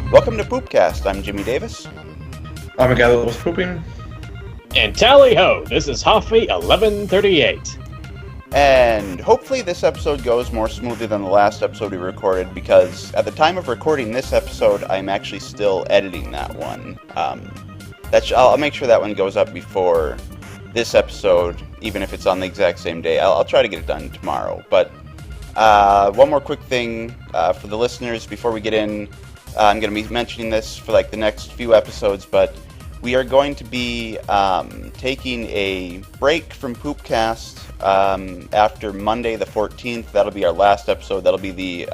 Welcome to Poopcast. I'm Jimmy Davis. I'm a guy that was pooping. And tally ho, this is Hoffy1138. And hopefully this episode goes more smoothly than the last episode we recorded, because at the time of recording this episode, I'm actually still editing that one. I'll make sure that one goes up before this episode, even if it's on the exact same day. I'll try to get it done tomorrow. But one more quick thing for the listeners before we get in. I'm going to be mentioning this for like the next few episodes, but we are going to be taking a break from Poopcast after Monday the 14th. That'll be our last episode. That'll be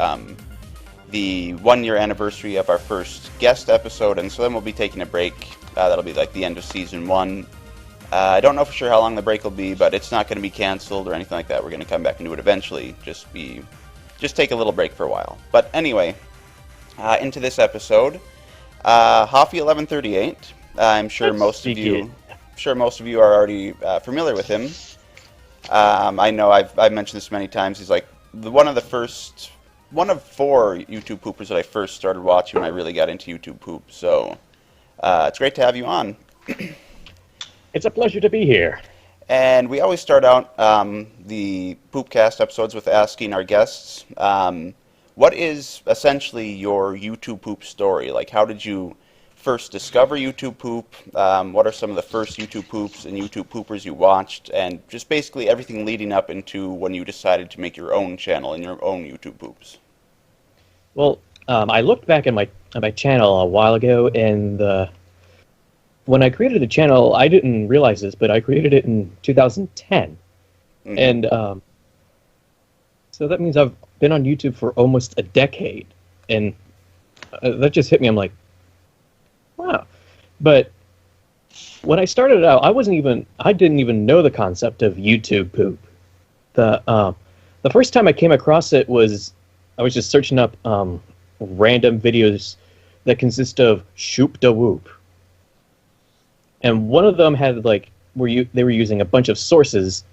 the 1 year anniversary of our first guest episode, and so then we'll be taking a break. That'll be like the end of season 1. I don't know for sure how long the break will be, but it's not going to be canceled or anything like that. We're going to come back and do it eventually. Just take a little break for a while. But anyway, into this episode, Hoffy1138. I'm sure most of you are already familiar with him. I know I've mentioned this many times. He's like one of 4 YouTube poopers that I first started watching when I really got into YouTube poop. So it's great to have you on. It's a pleasure to be here. And we always start out the Poopcast episodes with asking our guests, what is essentially your YouTube poop story? Like, how did you first discover YouTube poop? What are some of the first YouTube poops and YouTube poopers you watched? And just basically everything leading up into when you decided to make your own channel and your own YouTube poops. Well, I looked back at my channel a while ago, and when I created the channel, I didn't realize this, but I created it in 2010. Mm-hmm. And so that means I've been on YouTube for almost a decade. And that just hit me. I'm like, wow. But when I started out, I didn't even know the concept of YouTube poop. The first time I came across it was, I was just searching up random videos that consist of shoop da whoop. And one of them had they were using a bunch of sources,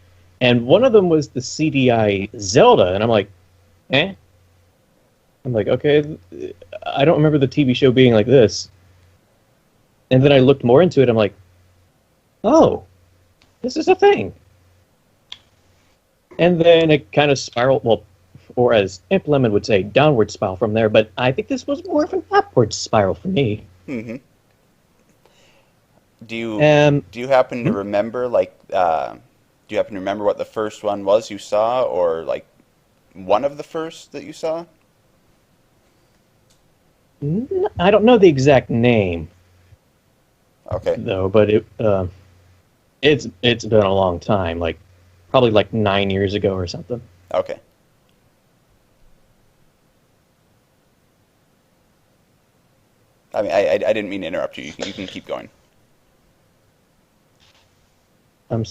and one of them was the CDI Zelda, and I'm like, eh? I'm like, okay, I don't remember the TV show being like this. And then I looked more into it, I'm like, oh, this is a thing. And then it kind of spiraled, well, or as Imp Lemon would say, downward spiral from there, but I think this was more of an upward spiral for me. Mm-hmm. Do you happen to remember, do you happen to remember what the first one was you saw, or, like, one of the first that you saw? I don't know the exact name. Okay. Though, but it's been a long time, probably 9 years ago or something. Okay. I mean, I didn't mean to interrupt you. You can keep going. And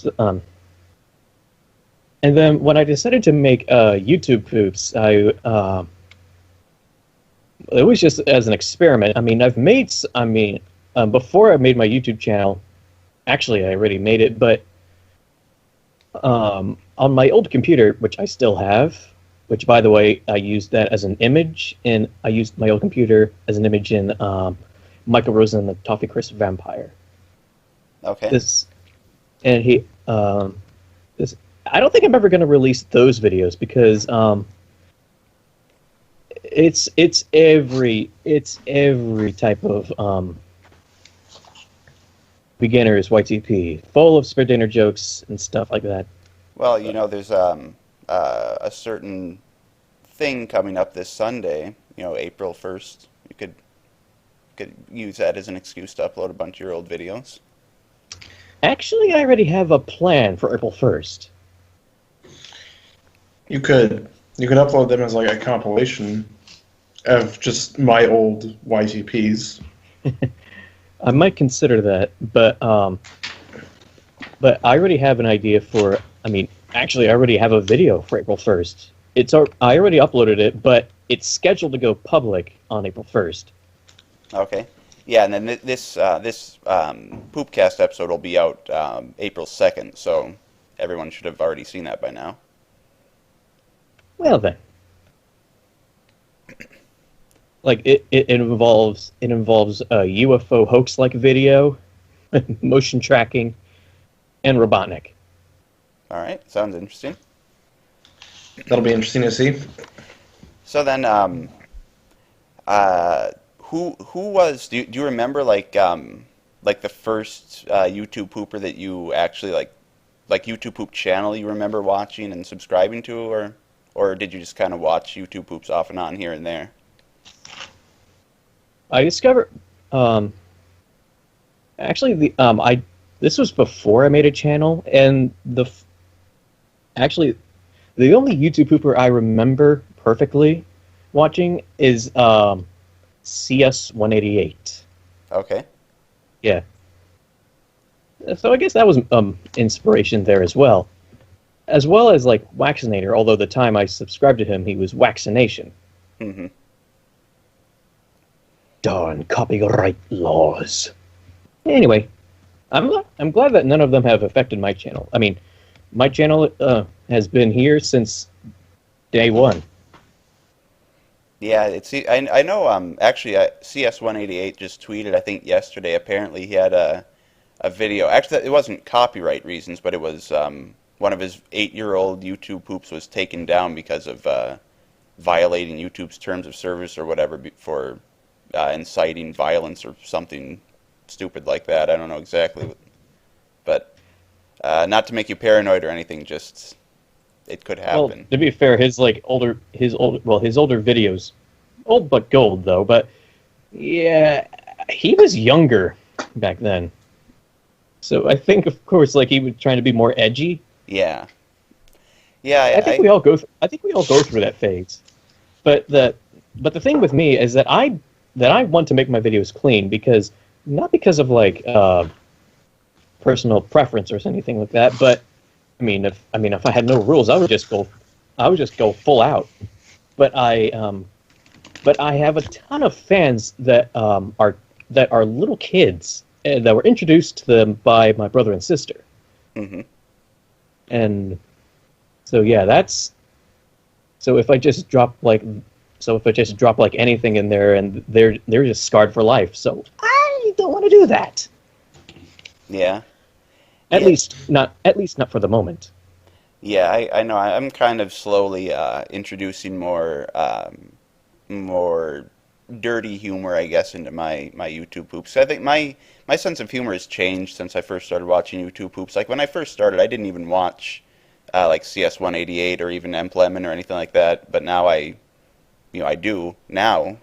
then when I decided to make YouTube poops, it was just as an experiment. I mean, before I made my YouTube channel, actually I already made it, but on my old computer, which I still have, which by the way, I used that as an image, and I used my old computer as an image in Michael Rosen and the Toffee Crisp Vampire. Okay. I don't think I'm ever going to release those videos because it's every type of beginner's YTP, full of spare dinner jokes and stuff like that. Well, there's a certain thing coming up this Sunday, April 1st. You could use that as an excuse to upload a bunch of your old videos. Actually, I already have a plan for April 1st. You could upload them as a compilation of just my old YTPs. I might consider that, but I already have an idea for. Actually, I already have a video for April 1st. I already uploaded it, but it's scheduled to go public on April 1st. Okay. Yeah, and then this Poopcast episode will be out April 2nd, so everyone should have already seen that by now. Well then. Like it involves a UFO hoax-like video, motion tracking, and Robotnik. All right, sounds interesting. That'll be interesting to see. So then, who was? Do you remember like the first YouTube pooper that you actually like YouTube poop channel you remember watching and subscribing to, or did you just kind of watch YouTube poops off and on here and there? I discovered, actually this was before I made a channel, and actually the only YouTube pooper I remember perfectly watching is CS188. Okay. Yeah. So I guess that was inspiration there as well as like Waxinator. Although the time I subscribed to him, he was Waxination. Mm-hmm. Darn copyright laws. Anyway, I'm glad that none of them have affected my channel. I mean, my channel has been here since day one. Yeah, I know. Actually, CS188 just tweeted, I think yesterday. Apparently, he had a video. Actually, it wasn't copyright reasons, but it was one of his 8-year-old YouTube poops was taken down because of violating YouTube's terms of service or whatever for inciting violence or something stupid like that. I don't know exactly, but not to make you paranoid or anything. Just it could happen. Well, to be fair, his older videos, old but gold though. But yeah, he was younger back then, so I think of course he was trying to be more edgy. Yeah. I think we all go through that phase. But the thing with me is that I want to make my videos clean because not because of personal preference or anything like that, but if I had no rules, I would just go full out. But I have a ton of fans that are little kids that were introduced to them by my brother and sister. Mm-hmm. And so yeah, so if I just drop anything in there, and they're just scarred for life. So I don't want to do that. Yeah. At least not for the moment. Yeah, I know. I'm kind of slowly introducing more dirty humor, I guess, into my YouTube poops. I think my sense of humor has changed since I first started watching YouTube poops. Like when I first started, I didn't even watch like CS188 or even Emplemon or anything like that. But now I do now.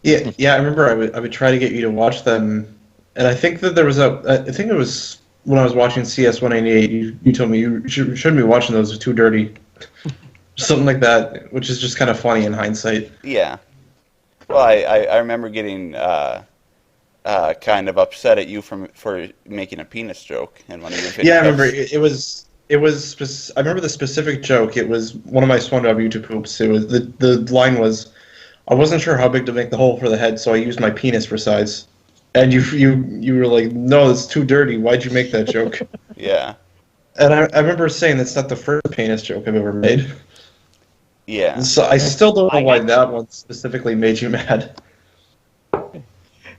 Yeah. I remember I would try to get you to watch them, and I think that there was I think it was when I was watching CS188. You told me you shouldn't be watching those; they're too dirty, something like that, which is just kind of funny in hindsight. Yeah. Well, I remember getting kind of upset at you for making a penis joke in one of your videos. Yeah, I remember I remember the specific joke. It was one of my SpongeBob YouTube poops. It was the line was, I wasn't sure how big to make the hole for the head, so I used my penis for size. And you were like, no, it's too dirty. Why'd you make that joke? Yeah. And I remember saying that's not the first penis joke I've ever made. Yeah. So I still don't know why that one specifically made you mad.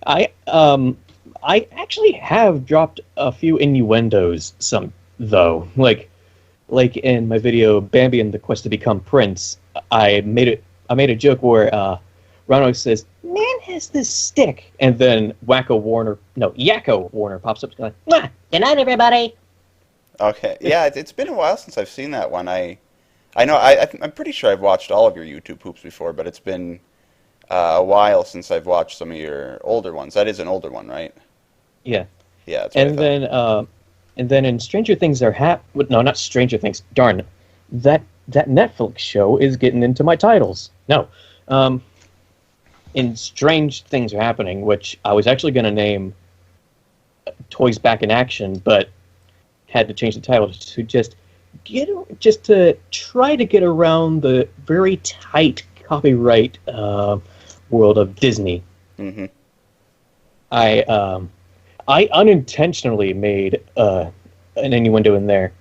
I actually have dropped a few innuendos, though. Like in my video Bambi and the Quest to Become Prince, I made a joke where Rano says, "Man has this stick," and then Yakko Warner pops up and goes, "Good night, everybody." Okay. Yeah, it's been a while since I've seen that one. I know I'm pretty sure I've watched all of your YouTube poops before, but it's been a while since I've watched some of your older ones. That is an older one, right? Yeah. Yeah. That's what And then in Stranger Things no, not Stranger Things. Darn, that Netflix show is getting into my titles. No, in Strange Things Are Happening, which I was actually going to name Toys Back in Action, but had to change the title to just to try to get around the very tight copyright world of Disney. Mm-hmm. I unintentionally made an innuendo in there,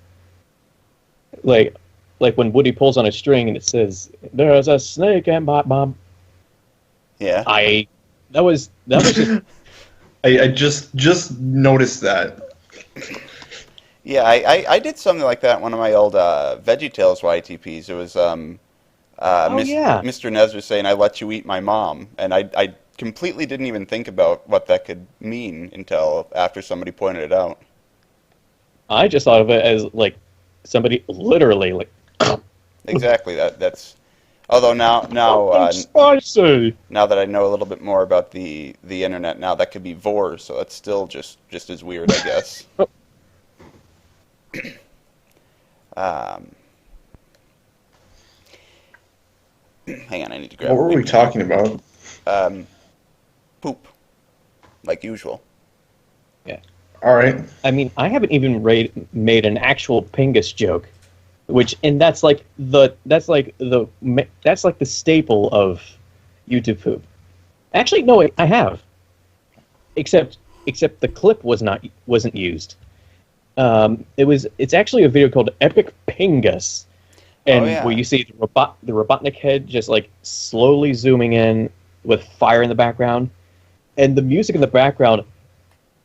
like when Woody pulls on a string and it says, "There's a snake and Bob." Yeah. That was just I just noticed that. Yeah, I did something like that in one of my old VeggieTales YTPs. It was yeah. Mr. Nez was saying, "I let you eat my mom," and I completely didn't even think about what that could mean until after somebody pointed it out. I just thought of it as like somebody literally like Exactly. That's. Although spicy. now that I know a little bit more about the internet, now that could be vor, so that's still just as weird, I guess. Um, hang on, I need to grab. What were we talking about? Poop, like usual. Yeah. All right. I mean, I haven't even made an actual Pingus joke, that's like the staple of YouTube poop. Actually, no, I have. Except the clip wasn't used. It's actually a video called Epic Pingus, and where you see the Robotnik head just like slowly zooming in with fire in the background, and the music in the background.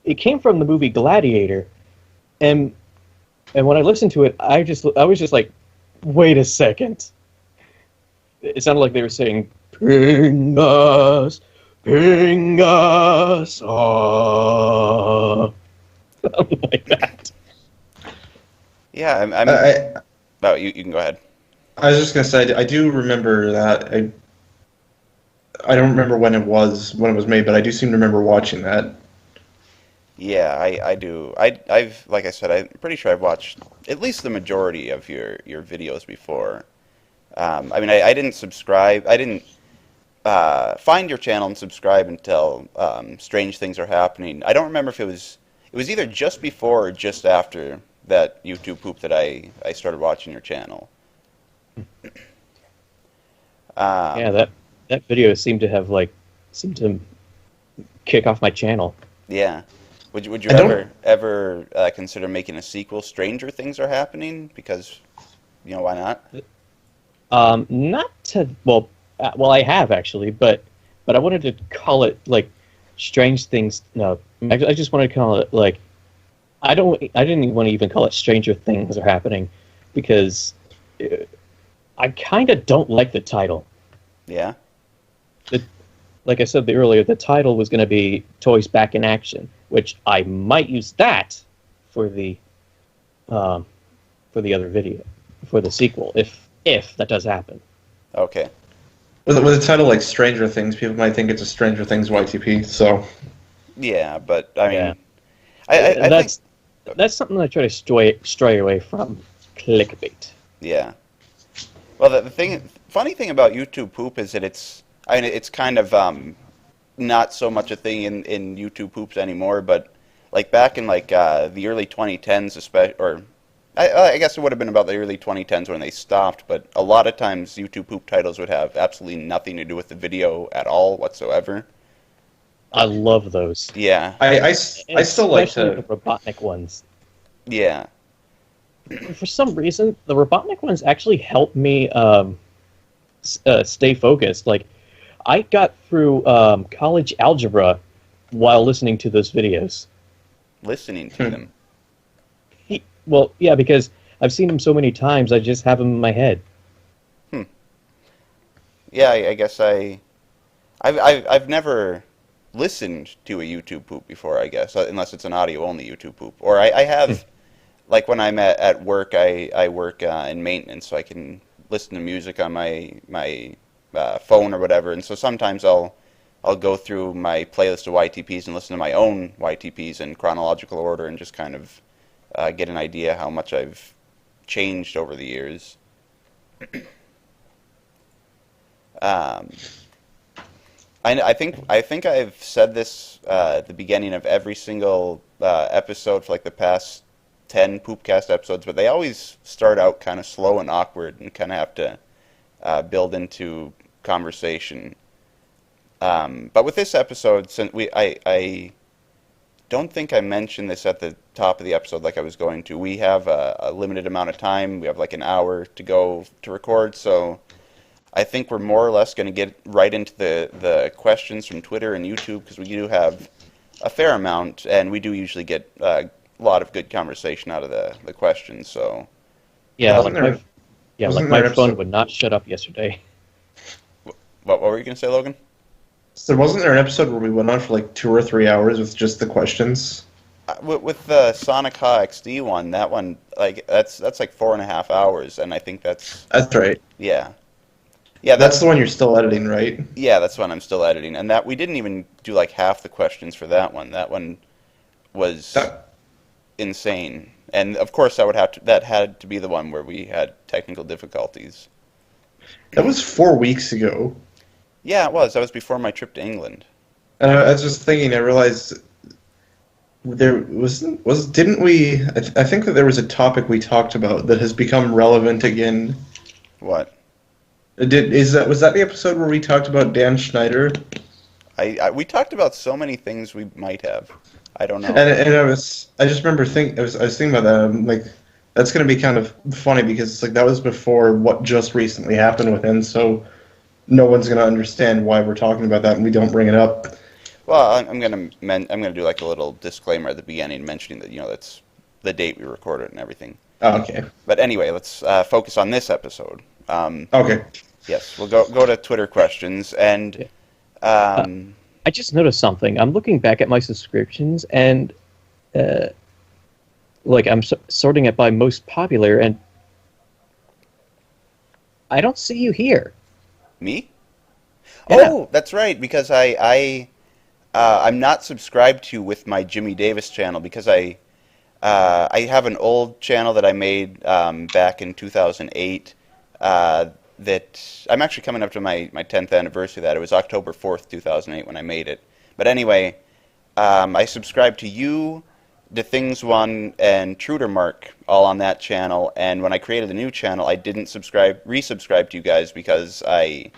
It came from the movie Gladiator, and when I listened to it, I was just like, wait a second. It sounded like they were saying Pingus, Pingus, something like that. Yeah, oh, you can go ahead. I was just gonna say I do remember that. I don't remember when it was made, but I do seem to remember watching that. Yeah, I do. I've like I said, I'm pretty sure I've watched at least the majority of your videos before. I mean, I didn't subscribe. I didn't find your channel and subscribe until Strange Things Are Happening. I don't remember if it was either just before or just after that YouTube poop that I started watching your channel. Yeah, that video seemed to kick off my channel. Yeah. Would you ever consider making a sequel? Stranger Things Are Happening, because why not? Well, I have actually, but I wanted to call it like Strange Things. No, I just wanted to call it like I didn't even want to even call it Stranger Things Are Happening, because I kind of don't like the title. Yeah. Like I said earlier, the title was going to be Toys Back in Action, which I might use that for the other video, for the sequel, if that does happen. Okay. With a title like Stranger Things, people might think it's a Stranger Things YTP. So. Yeah, but I mean, that's something I try to stray away from. Clickbait. Yeah. Well, the funny thing about YouTube poop is that it's kind of not so much a thing in YouTube poops anymore, but like back in like the early 2010s, or I guess it would have been about the early 2010s when they stopped, but a lot of times YouTube poop titles would have absolutely nothing to do with the video at all whatsoever. I love those. Yeah. I still like the Robotnik ones. Yeah. For some reason, the Robotnik ones actually help me stay focused. Like, I got through college algebra while listening to those videos. Listening to them? Well, yeah, because I've seen them so many times, I just have them in my head. Yeah, I guess I've never listened to a YouTube poop before, I guess, unless it's an audio-only YouTube poop. Or I have, like when I'm at work, I work in maintenance, so I can listen to music on my phone or whatever, and so sometimes I'll go through my playlist of YTPs and listen to my own YTPs in chronological order and just kind of get an idea how much I've changed over the years. I think I've said this at the beginning of every single episode for like the past 10 Poopcast episodes, but they always start out kind of slow and awkward and kind of have to build into conversation. But with this episode, since I don't think I mentioned this at the top of the episode like I was going to. We have a limited amount of time. We have like an hour to go to record, so I think we're more or less going to get right into the questions from Twitter and YouTube, because we do have a fair amount, and we do usually get a lot of good conversation out of the questions. So Yeah, Wasn't there- wasn't my there an phone episode- would not shut up yesterday. what were you going to say, Logan? So wasn't there an episode where we went on for like 2 or 3 hours with just the questions? With the Sonic Ha XD one, that one, like that's like 4.5 hours, and I think that's That's right. yeah, That's the one you're still editing, right? yeah, that's one I'm still editing, and that we didn't even do like half the questions for that one. That one was insane, and of course that had to be the one where we had technical difficulties. That was 4 weeks ago. Yeah, it was. That was before my trip to England. And I was just thinking, I realized there didn't we, I think that there was a topic we talked about that has become relevant again. What? Was that the episode where we talked about Dan Schneider? We talked about so many things we might have. I don't know. And I just remember I was thinking about that. I'm like, that's going to be kind of funny because it's like that was before what just recently happened with him, so no one's going to understand why we're talking about that and we don't bring it up. Well, I'm gonna do like a little disclaimer at the beginning, mentioning that that's the date we recorded and everything. Oh, okay. But anyway, let's focus on this episode. Okay. Yes, we'll go to Twitter questions, and I just noticed something. I'm looking back at my subscriptions, and I'm sorting it by most popular, and I don't see you here. me? Yeah. Oh, that's right, because I'm not subscribed to with my Jimmy Davis channel, because I have an old channel that I made back in 2008 that I'm actually coming up to my 10th anniversary of that. It was October 4th, 2008 when I made it. But anyway, I subscribed to you, The Things One, and Trudermark all on that channel, and when I created the new channel, I didn't resubscribe to you guys because I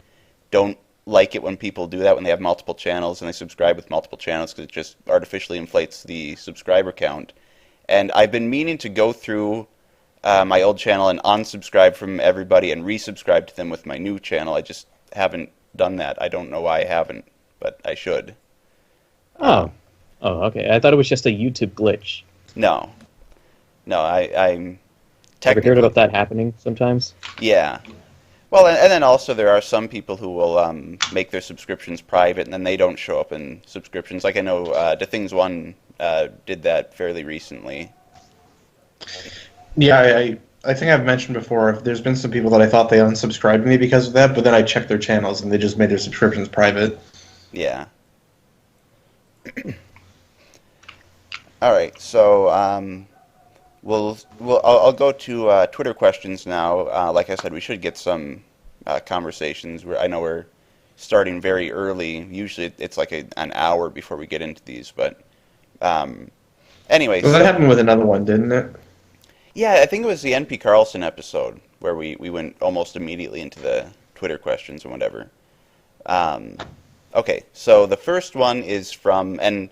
don't like it when people do that, when they have multiple channels and they subscribe with multiple channels, because it just artificially inflates the subscriber count. And I've been meaning to go through my old channel and unsubscribe from everybody and resubscribe to them with my new channel. I just haven't done that. I don't know why I haven't, but I should. Oh, okay. I thought it was just a YouTube glitch. No, I'm Ever heard about that happening sometimes? Yeah. Well, and then also there are some people who will make their subscriptions private, and then they don't show up in subscriptions. Like I know The Things One did that fairly recently. Yeah, I think I've mentioned before, there's been some people that I thought they unsubscribed to me because of that, but then I checked their channels and they just made their subscriptions private. Yeah. All right, so I'll go to Twitter questions now. Like I said, we should get some conversations. I know we're starting very early. Usually it's like an hour before we get into these, but anyway. Well, that happened with another one, didn't it? Yeah, I think it was the NP Carlson episode where we went almost immediately into the Twitter questions and whatever. Okay, so the first one is from, and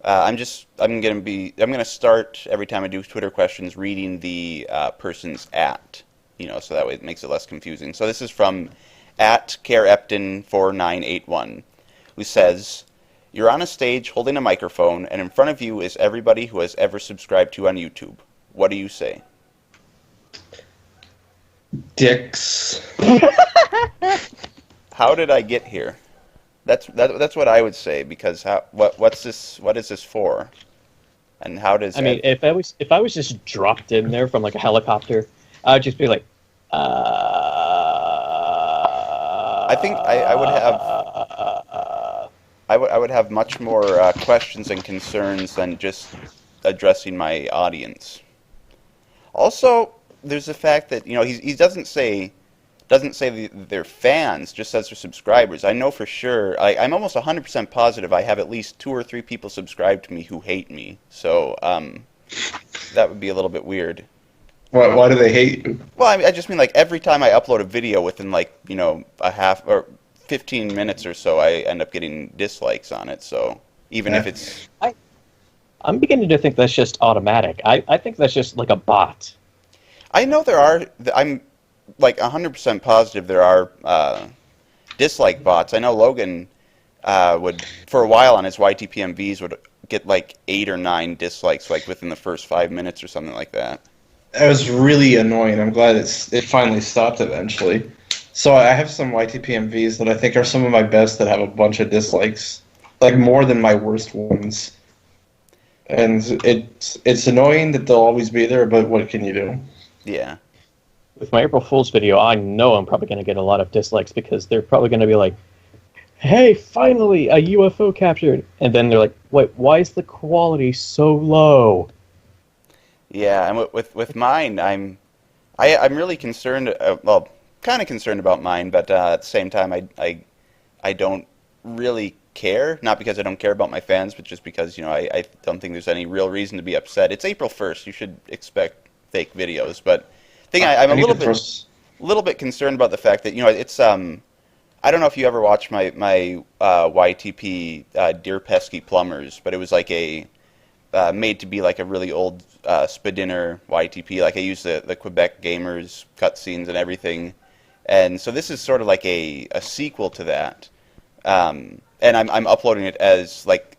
I'm gonna start every time I do Twitter questions reading the person's @, so that way it makes it less confusing. So this is from @CareEpton4981, who says, "You're on a stage holding a microphone, and in front of you is everybody who has ever subscribed to you on YouTube. What do you say?" Dicks. How did I get here? That's what I would say, because what is this for? And how does I mean, if I was just dropped in there from like a helicopter, I'd just be like, I think I would have I would have much more questions and concerns than just addressing my audience. Also, there's the fact that he doesn't say they're fans, just says they're subscribers. I know for sure. I'm almost 100% positive I have at least 2 or 3 people subscribed to me who hate me. So that would be a little bit weird. Why do they hate you? Well, I just mean like every time I upload a video within like a half or 15 minutes or so, I end up getting dislikes on it. So even if it's, I'm beginning to think that's just automatic. I think that's just like a bot. I know there are. like 100% positive there are dislike bots. I know Logan would, for a while on his YTPMVs, would get like 8 or 9 dislikes like within the first 5 minutes or something like that. That was really annoying. I'm glad it finally stopped eventually. So I have some YTPMVs that I think are some of my best that have a bunch of dislikes, like more than my worst ones. And it's annoying that they'll always be there, but what can you do? Yeah. With my April Fool's video, I know I'm probably going to get a lot of dislikes because they're probably going to be like, hey, finally, a UFO captured. And then they're like, wait, why is the quality so low? Yeah, and with mine, I'm really concerned, well, kind of concerned about mine, but at the same time, I don't really care. Not because I don't care about my fans, but just because, you know, I don't think there's any real reason to be upset. It's April 1st. You should expect fake videos. But I think I'm a little bit concerned about the fact that, you know, it's I don't know if you ever watched my YTP Dear Pesky Plumbers, but it was like a made to be like a really old Spadinner YTP. Like I used the Quebec Gamers cutscenes and everything. And so this is sort of like a sequel to that. And I'm uploading it as, like,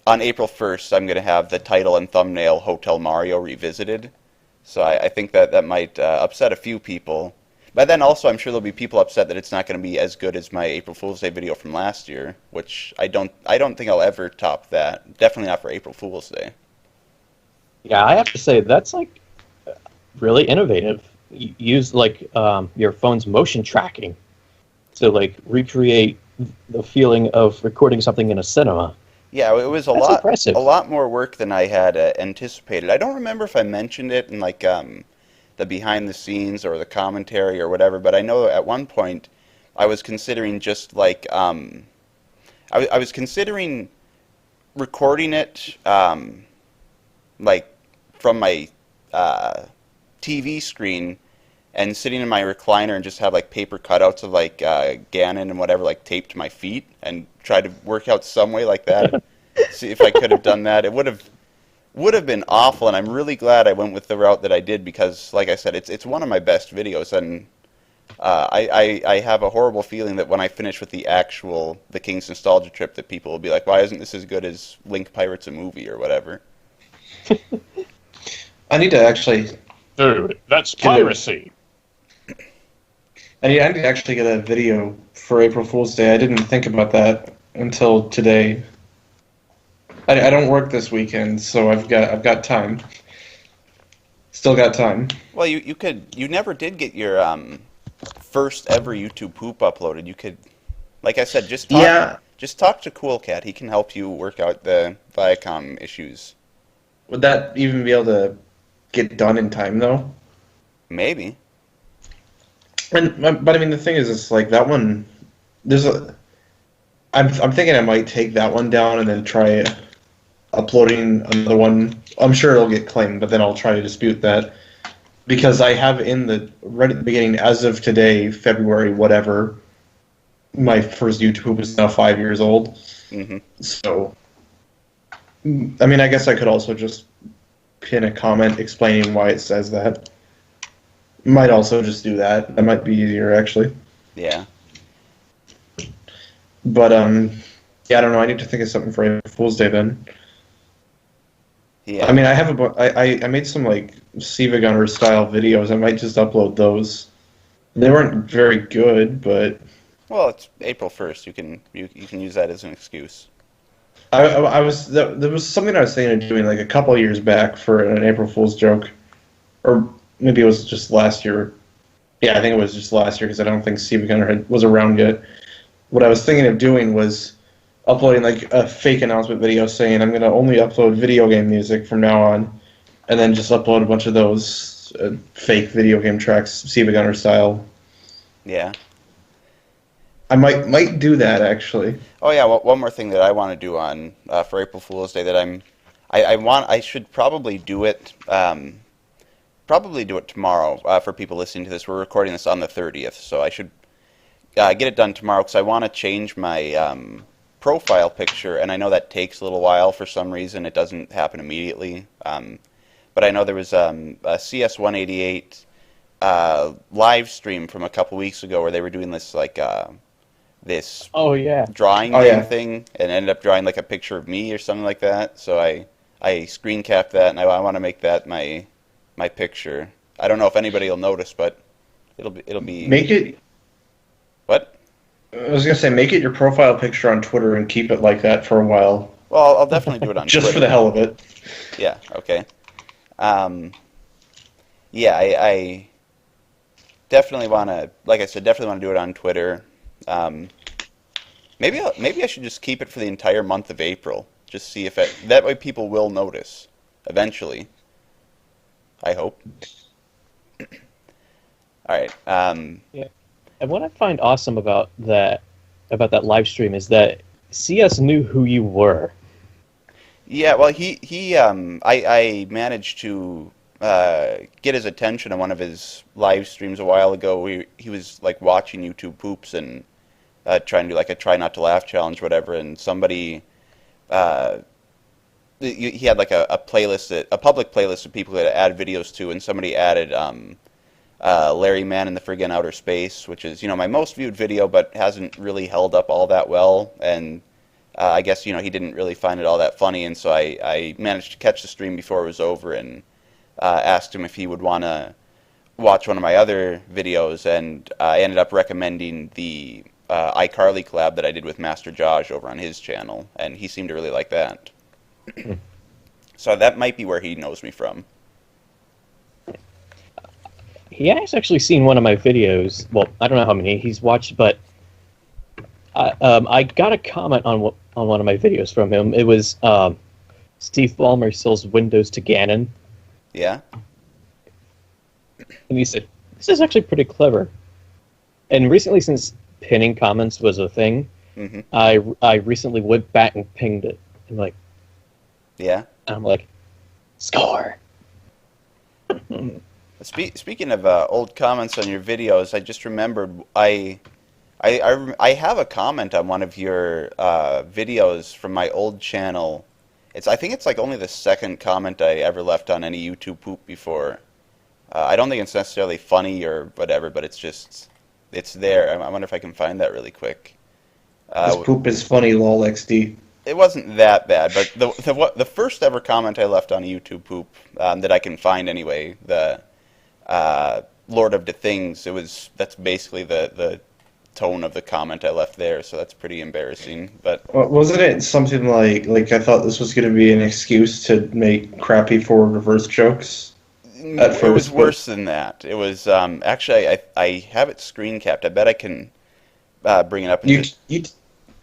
on April 1st, I'm going to have the title and thumbnail Hotel Mario Revisited. So I think that might upset a few people. But then also, I'm sure there'll be people upset that it's not going to be as good as my April Fool's Day video from last year, which I don't think I'll ever top that. Definitely not for April Fool's Day. Yeah, I have to say, that's, like, really innovative. Use, like, your phone's motion tracking to, like, recreate the feeling of recording something in a cinema. Yeah, it was impressive. A lot more work than I had anticipated. I don't remember if I mentioned it in like the behind the scenes or the commentary or whatever, but I know at one point I was considering just like I was considering recording it like from my TV screen and sitting in my recliner and just have like paper cutouts of like Ganon and whatever like taped to my feet and try to work out some way like that. See if I could have done that. It would have been awful, and I'm really glad I went with the route that I did because, like I said, it's one of my best videos, and I have a horrible feeling that when I finish with the King's Nostalgia Trip, that people will be like, why isn't this as good as Link Pirates a Movie or whatever? I need to actually... Dude, that's piracy. I need to actually get a video for April Fool's Day. I didn't think about that until today. I don't work this weekend, so I've got time. Still got time. Well, you never did get your first ever YouTube poop uploaded. You could, like I said, just talk to Cool Cat. He can help you work out the Viacom issues. Would that even be able to get done in time, though? Maybe. But I mean, the thing is, it's like that one. I'm thinking I might take that one down and then try uploading another one. I'm sure it'll get claimed, but then I'll try to dispute that because I have right at the beginning, as of today, February whatever, my first YouTube is now 5 years old. Mm-hmm. So, I mean, I guess I could also just pin a comment explaining why it says that. Might also just do that. That might be easier, actually. Yeah. But, yeah, I don't know. I need to think of something for April Fool's Day then. Yeah. I mean, I made some, like, Siva Gunner style videos. I might just upload those. They weren't very good, but... Well, it's April 1st. You can use that as an excuse. There was something I was thinking of doing, like, a couple of years back for an April Fool's joke. Or maybe it was just last year. Yeah, I think it was just last year because I don't think Siva Gunner was around yet. What I was thinking of doing was uploading like a fake announcement video saying I'm going to only upload video game music from now on, and then just upload a bunch of those fake video game tracks, Siva Gunner style. Yeah. I might do that actually. Oh yeah, well, one more thing that I want to do on for April Fool's Day that I should probably do it. Probably do it tomorrow for people listening to this. We're recording this on the 30th, so I should get it done tomorrow because I want to change my profile picture, and I know that takes a little while for some reason. It doesn't happen immediately. But I know there was a CS188 live stream from a couple weeks ago where they were doing this this Oh yeah. drawing Oh, game yeah. thing, and ended up drawing like a picture of me or something like that. So I screen capped that, and I want to make that my picture. I don't know if anybody will notice, but it'll be Make it. what? I was gonna say, make it your profile picture on Twitter and keep it like that for a while, Well, I'll definitely do it on just Twitter. for the hell of it. Yeah. Okay. Yeah, I definitely want to, like I said, definitely want to do it on Twitter. Maybe I should just keep it for the entire month of April. Just see if that way people will notice eventually. I hope. All right. Yeah. And what I find awesome about that live stream is that CS knew who you were. Yeah. Well, I managed to get his attention on one of his live streams a while ago. He was like watching YouTube Poops and trying to do like a try not to laugh challenge, whatever. And somebody, he had like a playlist, a public playlist of people to add videos to, and somebody added Larry Man in the Friggin' Outer Space, which is my most viewed video, but hasn't really held up all that well. And I guess he didn't really find it all that funny, and so I managed to catch the stream before it was over and asked him if he would want to watch one of my other videos, and I ended up recommending the iCarly collab that I did with Master Josh over on his channel, and he seemed to really like that. So that might be where he knows me from. He has actually seen one of my videos. Well, I don't know how many he's watched, but I got a comment on one of my videos from him. It was Steve Ballmer sells Windows to Ganon. Yeah? And he said, "This is actually pretty clever." And recently, since pinning comments was a thing, Mm-hmm. I recently went back and pinged it. Yeah? I'm like, score. Speaking of old comments on your videos, I just remembered I have a comment on one of your videos from my old channel. I think it's like only the second comment I ever left on any YouTube poop before. I don't think it's necessarily funny or whatever, but it's there. I wonder if I can find that really quick. This poop is funny, lol XD. It wasn't that bad, but the first ever comment I left on a YouTube poop that I can find anyway, the Lord of the Things, that's basically the tone of the comment I left there, so that's pretty embarrassing. But Wasn't it something like I thought this was going to be an excuse to make crappy forward reverse jokes? At first, it was worse than that. It was actually I have it screen capped. I bet I can bring it up.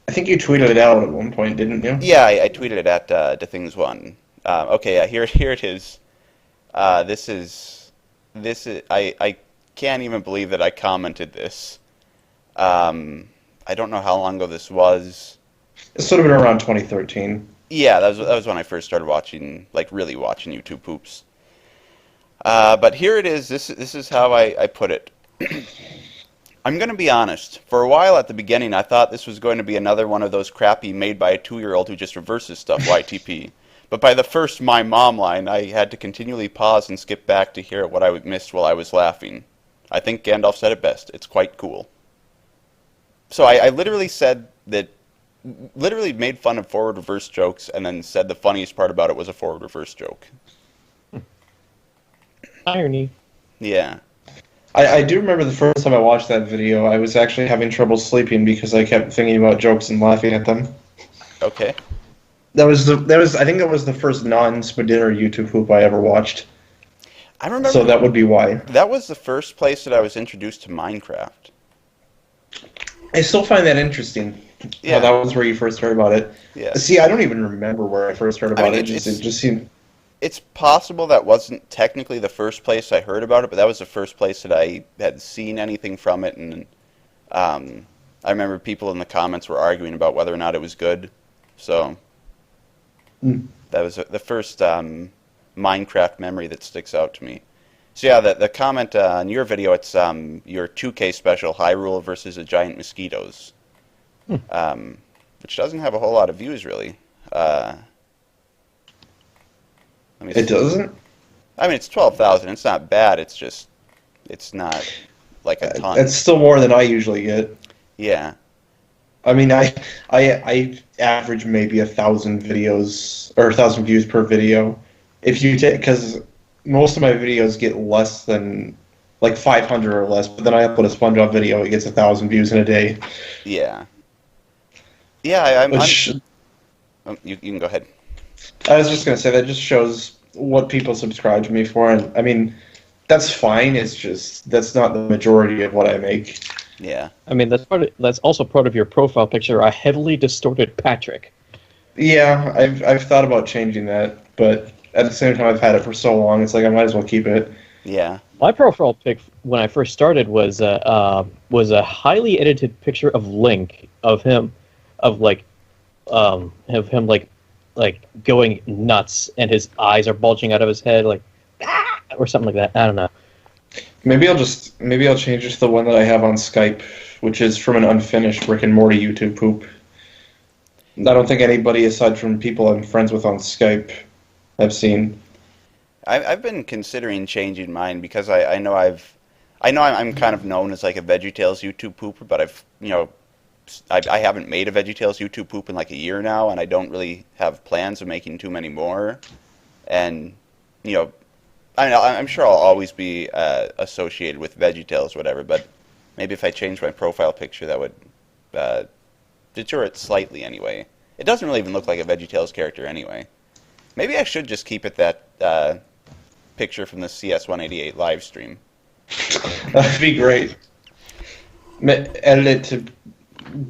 I think you tweeted it out at one point, didn't you? Yeah, I tweeted it at the Things One. Okay, yeah, here it is. This is I can't even believe that I commented this. I don't know how long ago this was. This would have been around 2013. Yeah, that was when I first started watching, like really watching YouTube poops. But here it is. This is how I put it. I'm going to be honest. For a while at the beginning, I thought this was going to be another one of those crappy made by a 2-year-old who just reverses stuff YTP. But by the first My Mom line, I had to continually pause and skip back to hear what I missed while I was laughing. I think Gandalf said it best. It's quite cool. So I literally literally made fun of forward reverse jokes and then said the funniest part about it was a forward reverse joke. Irony. Yeah. I do remember the first time I watched that video, I was actually having trouble sleeping because I kept thinking about jokes and laughing at them. Okay. I think that was the first non-Spadinner YouTube poop I ever watched. I remember. So that would be why. That was the first place that I was introduced to Minecraft. I still find that interesting. Yeah. How that was where you first heard about it. Yeah. See, I don't even remember where I first heard about mean, it. It just seemed. It's possible that wasn't technically the first place I heard about it, but that was the first place that I had seen anything from it, and I remember people in the comments were arguing about whether or not it was good. So that was the first Minecraft memory that sticks out to me. So yeah, the comment on your video, it's your 2K special, Hyrule versus a Giant Mosquitoes, which doesn't have a whole lot of views, really. It doesn't? I mean, it's 12,000. It's not bad. It's just It's not like a ton. That's still more than I usually get. Yeah. I mean, I average maybe 1,000 videos or 1,000 views per video. If you take, because most of my videos get less than like 500 or less, but then I upload a SpongeBob video, it gets 1,000 views in a day. Yeah. Yeah, Which you can go ahead. I was just gonna say that just shows what people subscribe to me for, and I mean, that's fine. It's just that's not the majority of what I make. Yeah. I mean, that's also part of your profile picture, a heavily distorted Patrick. Yeah, I've thought about changing that, but at the same time, I've had it for so long. It's like I might as well keep it. Yeah. My profile pic when I first started was a highly edited picture of Link, of him going nuts, and his eyes are bulging out of his head like or something like that. I don't know. Maybe I'll change it to the one that I have on Skype, which is from an unfinished Rick and Morty YouTube poop. I don't think anybody aside from people I'm friends with on Skype have seen. I've been considering changing mine because I know I'm kind of known as like a VeggieTales YouTube pooper, but I haven't made a VeggieTales YouTube poop in like a year now, and I don't really have plans of making too many more. And I'm sure I'll always be associated with VeggieTales or whatever, but maybe if I change my profile picture, that would deter it slightly anyway. It doesn't really even look like a VeggieTales character anyway. Maybe I should just keep it that picture from the CS188 live stream. That'd be great. Edit it to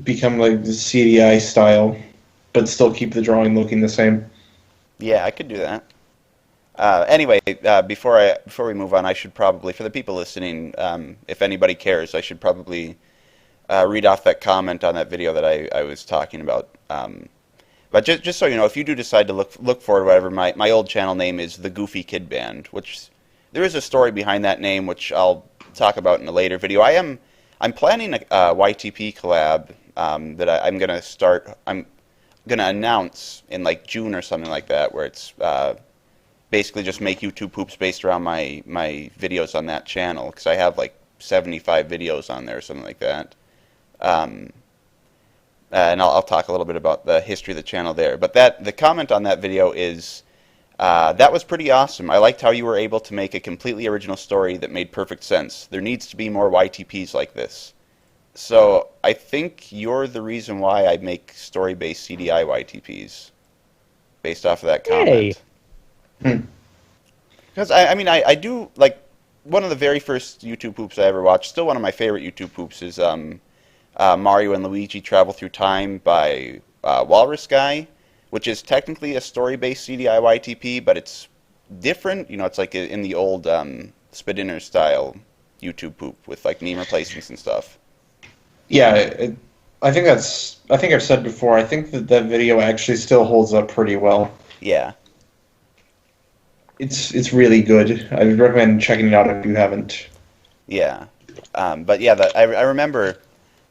become like the CDI style, but still keep the drawing looking the same. Yeah, I could do that. Anyway, before we move on, I should probably, for the people listening, if anybody cares, I should probably read off that comment on that video that I was talking about. But just so you know, if you do decide to look for it, whatever, my old channel name is The Goofy Kid Band, which there is a story behind that name, which I'll talk about in a later video. I'm planning a YTP collab that I'm gonna start. I'm gonna announce in like June or something like that, where it's basically just make YouTube poops based around my videos on that channel, because I have like 75 videos on there or something like that. And I'll talk a little bit about the history of the channel there. But the comment on that video is, that was pretty awesome. I liked how you were able to make a completely original story that made perfect sense. There needs to be more YTPs like this. So I think you're the reason why I make story-based CDI YTPs, based off of that comment. Hey. Because, I do, like, one of the very first YouTube poops I ever watched, still one of my favorite YouTube poops, is Mario and Luigi Travel Through Time by Walrus Guy, which is technically a story-based CDI YTP, but it's different. It's like in the old Spit-Inner style YouTube poop with like meme replacements and stuff. Yeah, I think I've said before, I think that video actually still holds up pretty well. Yeah. It's really good. I would recommend checking it out if you haven't. Yeah. But yeah, I remember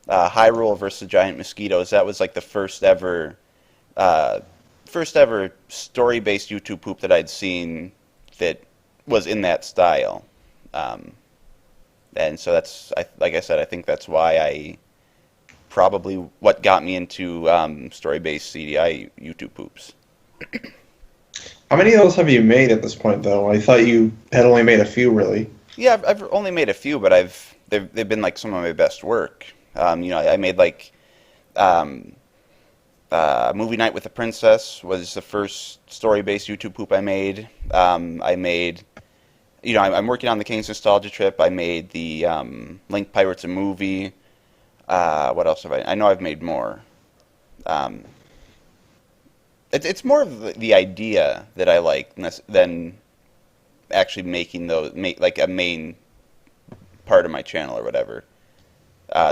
Hyrule versus Giant Mosquitoes. That was like the first ever story-based YouTube poop that I'd seen that was in that style. And so like I said, I think that's why probably what got me into story-based CDI YouTube poops. How many of those have you made at this point, though? I thought you had only made a few, really. Yeah, I've only made a few, but they've been like some of my best work. I made like Movie Night with the Princess was the first story-based YouTube poop I made. I made, I'm working on the King's Nostalgia Trip. I made the Link Pirates a Movie. What else have I know I've made more. It's more of the idea that I like than actually make like a main part of my channel or whatever.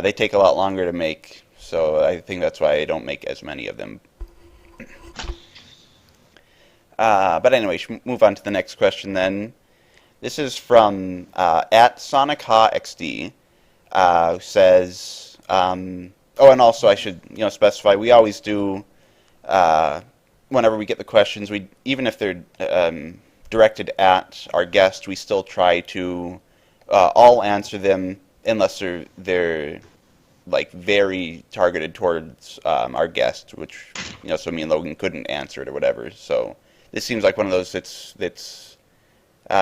They take a lot longer to make, so I think that's why I don't make as many of them. But anyway, move on to the next question then. This is from at SonicHaXD, who says, and also I should specify, we always do, whenever we get the questions, even if they're directed at our guest, we still try to all answer them unless they're like very targeted towards our guest, which so me and Logan couldn't answer it or whatever. So this seems like one of those that's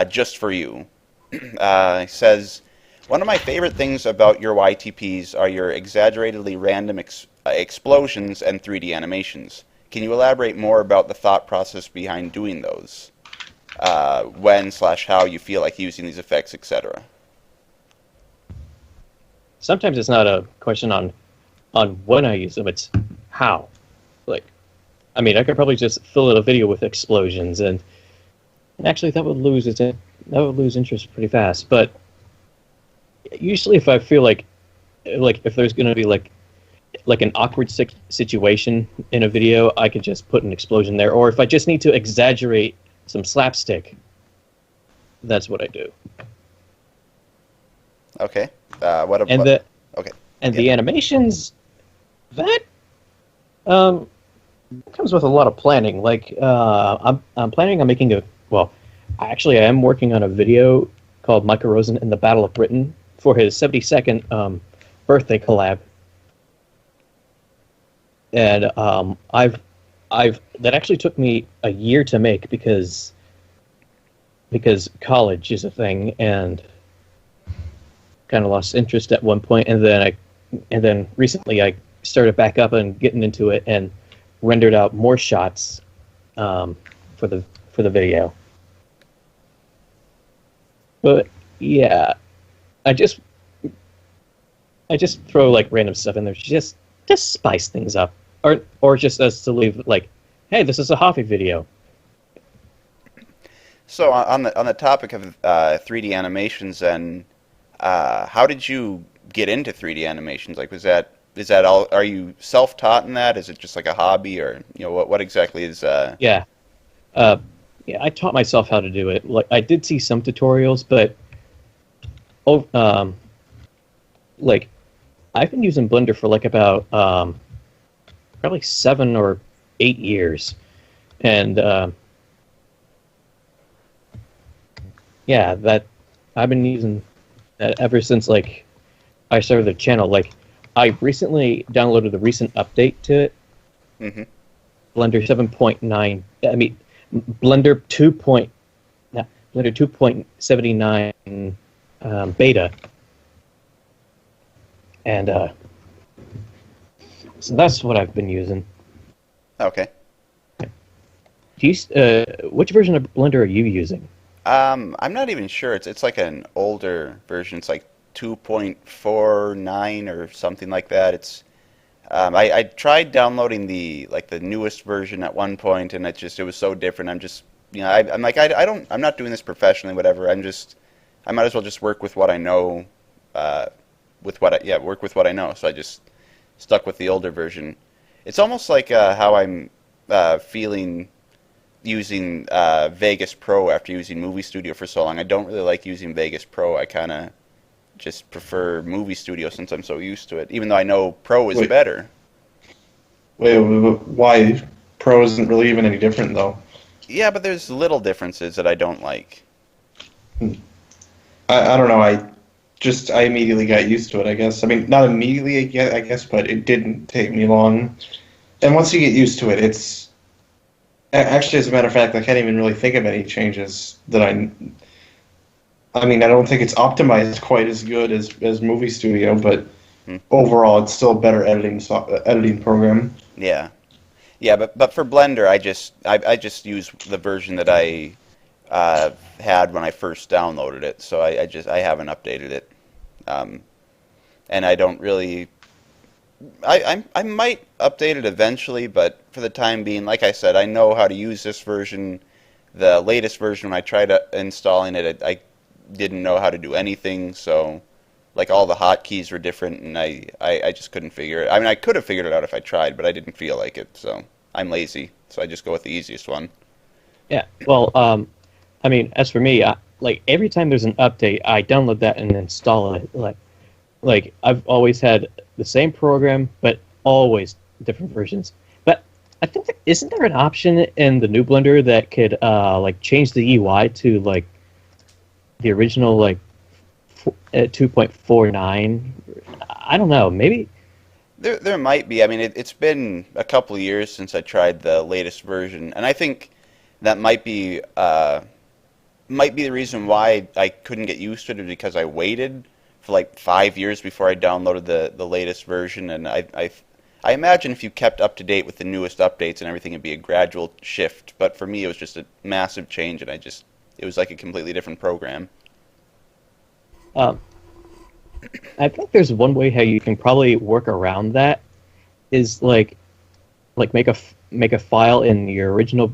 just for you. He says, one of my favorite things about your YTPs are your exaggeratedly random explosions and 3D animations. Can you elaborate more about the thought process behind doing those? When/how you feel like using these effects, etc. Sometimes it's not a question on when I use them, it's how. Like, I mean, I could probably just fill out a video with explosions, and actually that would lose interest pretty fast. But usually, if I feel like if there's going to be like an awkward situation in a video, I could just put an explosion there. Or if I just need to exaggerate some slapstick, that's what I do. Okay. The animations, that comes with a lot of planning. Like I'm planning on making I am working on a video called Michael Rosen and the Battle of Britain for his 72nd birthday collab. And that actually took me a year to make because college is a thing, and kind of lost interest at one point, and then recently I started back up and getting into it and rendered out more shots for the video. But yeah, I just throw like random stuff in there just to spice things up, or just as to leave like, hey, this is a Hoffy video. So on the topic of 3D animations, and how did you get into 3D animations? Like, is that all? Are you self-taught in that? Is it just like a hobby, or what exactly is? Yeah, I taught myself how to do it. Like, I did see some tutorials, but like I've been using Blender for like about probably 7 or 8 years, and that I've been using that ever since like I started the channel. Like, I recently downloaded the recent update to it. Mm-hmm. Blender 7.9. I mean, Blender 2.79 beta, and so that's what I've been using. Okay. Which version of Blender are you using? I'm not even sure. It's like an older version. It's like 2.49 or something like that. It's I tried downloading the newest version at one point, and it was so different. I'm just I'm not doing this professionally, whatever. I might as well just work with what I know, work with what I know. So I just stuck with the older version. It's almost like how I'm feeling using Vegas Pro after using Movie Studio for so long. I don't really like using Vegas Pro. I kind of just prefer Movie Studio since I'm so used to it, even though I know Pro is better. Wait, why? Pro isn't really even any different, though. Yeah, but there's little differences that I don't like. I don't know. I immediately got used to it, I guess. I mean, not immediately, I guess, but it didn't take me long. And once you get used to it, it's... Actually, as a matter of fact, I can't even really think of any changes that I mean, I don't think it's optimized quite as good as Movie Studio, but overall, it's still a better editing program. Yeah, but for Blender, I just use the version that I had when I first downloaded it, so I haven't updated it, and I don't really. I might update it eventually, but for the time being, like I said, I know how to use this version. The latest version, when I tried installing it, I didn't know how to do anything, so like all the hotkeys were different, and I just couldn't figure it. I mean, I could have figured it out if I tried, but I didn't feel like it, so I'm lazy, so I just go with the easiest one. Yeah, well, I mean, as for me, like every time there's an update, I download that and install it. Like I've always had the same program, but always different versions. But I think isn't there an option in the new Blender that could like change the UI to like the original like at 2.49. I don't know. Maybe. There might be. I mean, it's been a couple of years since I tried the latest version, and I think that might be the reason why I couldn't get used to it, because I waited for like 5 years before I downloaded the latest version, and I imagine if you kept up to date with the newest updates and everything, it'd be a gradual shift. But for me, it was just a massive change, and it was like a completely different program. I think there's one way how you can probably work around that is like make a file in your original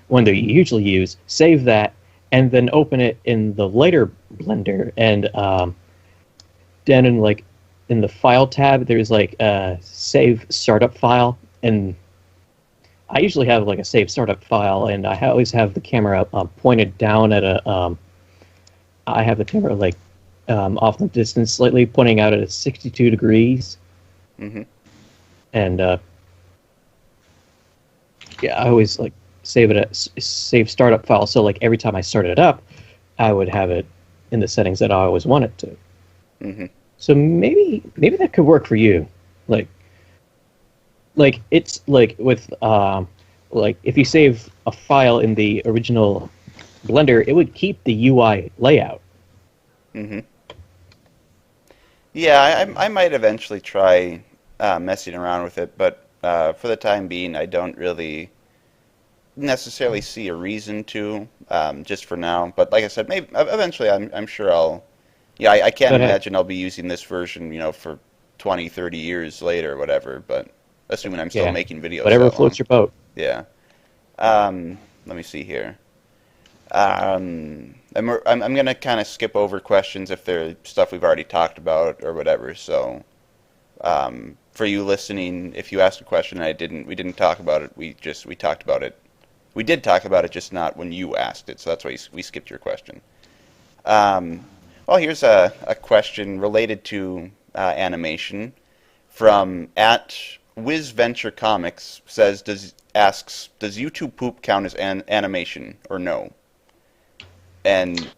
one that you usually use, save that, and then open it in the later Blender, and then in the file tab there's like a save startup file, and I usually have like a save startup file, and I always have the camera pointed down at I have the camera like off the distance slightly, pointing out at 62 degrees. Mm-hmm. And I always like save startup file, so like every time I started it up, I would have it in the settings that I always want it to. Mm-hmm. So maybe that could work for you. Like it's like with like if you save a file in the original Blender, it would keep the UI layout. Mm-hmm. Yeah, I might eventually try messing around with it, but for the time being, I don't really necessarily see a reason to, just for now. But like I said, maybe eventually I'm sure I'll... Yeah, I can't imagine I'll be using this version, for 20, 30 years later or whatever, but assuming I'm still making videos. Whatever floats your boat. Yeah. Let me see here. I'm going to kind of skip over questions if they're stuff we've already talked about or whatever. So, for you listening, if you asked a question and we didn't talk about it. We talked about it. We did talk about it, just not when you asked it. So that's why we skipped your question. Well, here's a question related to animation from @WizVentureComics. Asks, does YouTube poop count as animation or no? And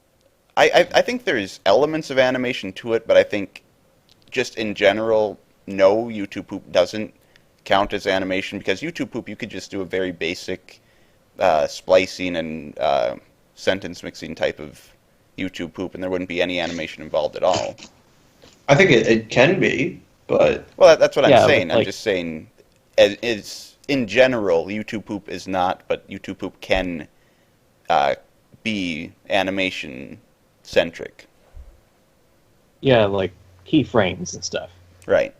I think there's elements of animation to it, but I think just in general, no, YouTube poop doesn't count as animation, because YouTube poop, you could just do a very basic splicing and sentence mixing type of YouTube poop, and there wouldn't be any animation involved at all. I think it can be, but... Well, that's what I'm saying. Like, I'm just saying, in general, YouTube poop is not, but YouTube poop can be animation-centric. Yeah, like keyframes and stuff. Right.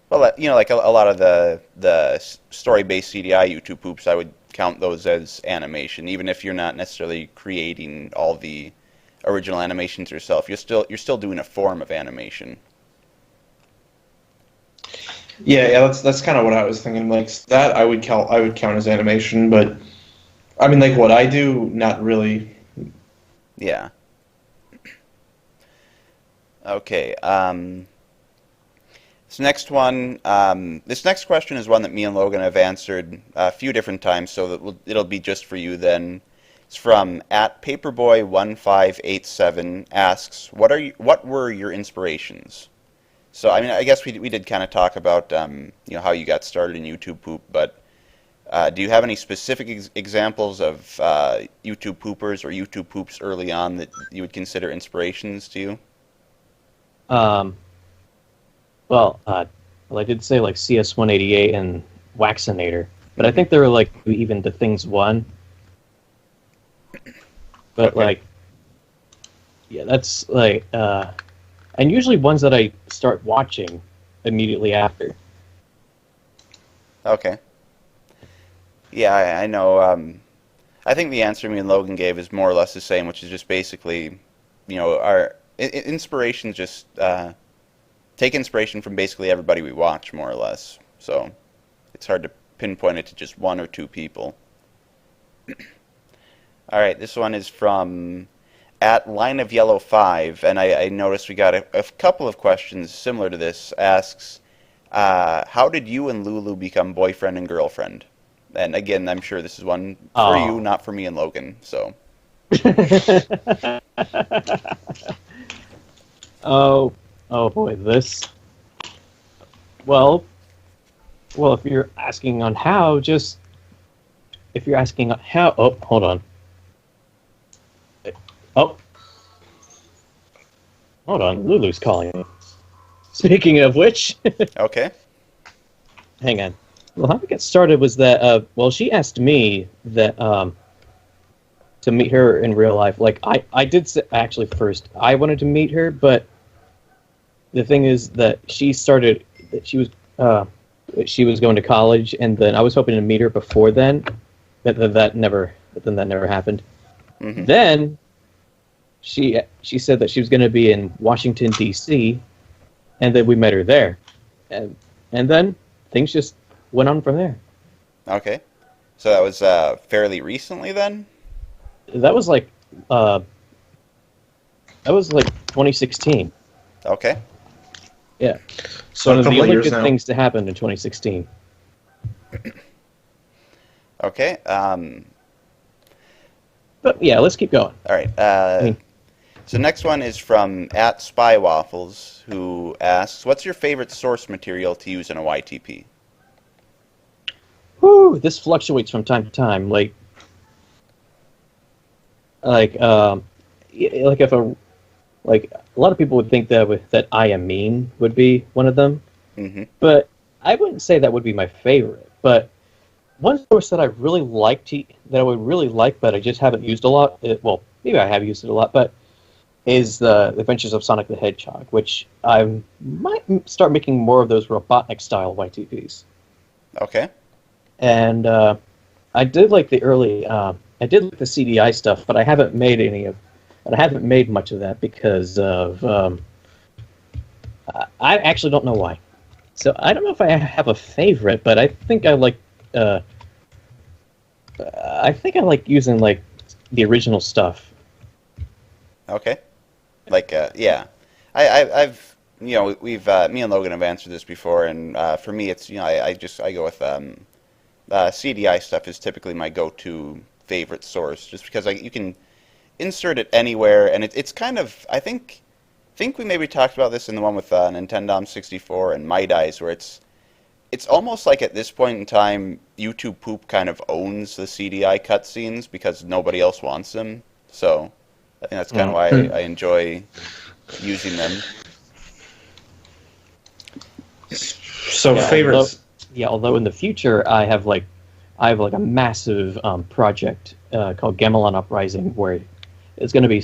Well, like a lot of the story-based CDI YouTube poops, I would count those as animation, even if you're not necessarily creating all the original animations yourself. You're still doing a form of animation. Yeah, that's kind of what I was thinking. Like that, I would count as animation, but I mean, like what I do, not really. Yeah. Okay. This next one, this next question is one that me and Logan have answered a few different times, so it'll be just for you then. It's from @Paperboy1587. Asks, what were your inspirations? So I mean, I guess we did kind of talk about how you got started in YouTube poop, but do you have any specific examples of YouTube poopers or YouTube poops early on that you would consider inspirations to you? Well, I did say like CS188 and Waxinator, but I think they were like even to Things 1. But okay. like, yeah, that's like, and usually ones that I start watching immediately after. Okay. Yeah, I know. I think the answer me and Logan gave is more or less the same, which is just basically, our inspirations just take inspiration from basically everybody we watch, more or less. So it's hard to pinpoint it to just one or two people. All right, this one is from @LineOfYellow5, and I noticed we got a couple of questions similar to this. Asks, how did you and Lulu become boyfriend and girlfriend? And again, I'm sure this is one for you, not for me and Logan. So. Oh boy, this. Well, if you're asking on how, if you're asking on how. Oh, hold on. Oh, hold on. Lulu's calling me. Speaking of which, Okay. hang on. Well, how it got started was that, she asked me that, to meet her in real life. Like, I did actually first. I wanted to meet her, but the thing is that she was going to college, and then I was hoping to meet her before then. But then that never happened. Mm-hmm. Then she said that she was going to be in Washington D.C., and then we met her there, and then things just went on from there. Okay. So that was fairly recently then? That was like 2016. Okay. Yeah. So One a of the couple of only years good now. things to happen in 2016. Okay. But yeah, let's keep going. All right. So next one is from @SpyWaffles, who asks, "What's your favorite source material to use in a YTP?" Whew, this fluctuates from time to time. Like if a lot of people would think that I Am Mean would be one of them, Mm-hmm. but I wouldn't say that would be my favorite. But one source that I really that I would really like, but I just haven't used a lot. Maybe I have used it a lot, but is the Adventures of Sonic the Hedgehog, which I might start making more of those Robotnik style YTPs. Okay. And I did like the early, I did like the CDI stuff, but I haven't made much of that because of, I actually don't know why. So I don't know if I have a favorite, but I think I like using like the original stuff. Okay. Like, yeah. I've, we've, me and Logan have answered this before, and for me, it's, I go with, CDI stuff is typically my go-to favorite source, just because you can insert it anywhere, and it's kind of, I think we maybe talked about this in the one with Nintendo 64 and Might Eyes, where it's almost like at this point in time, YouTube Poop kind of owns the CDI cutscenes because nobody else wants them, so I think that's kind of why I enjoy using them. So Yeah, favorites. Although in the future I have like a massive project called Gamelon Uprising, where it's going to be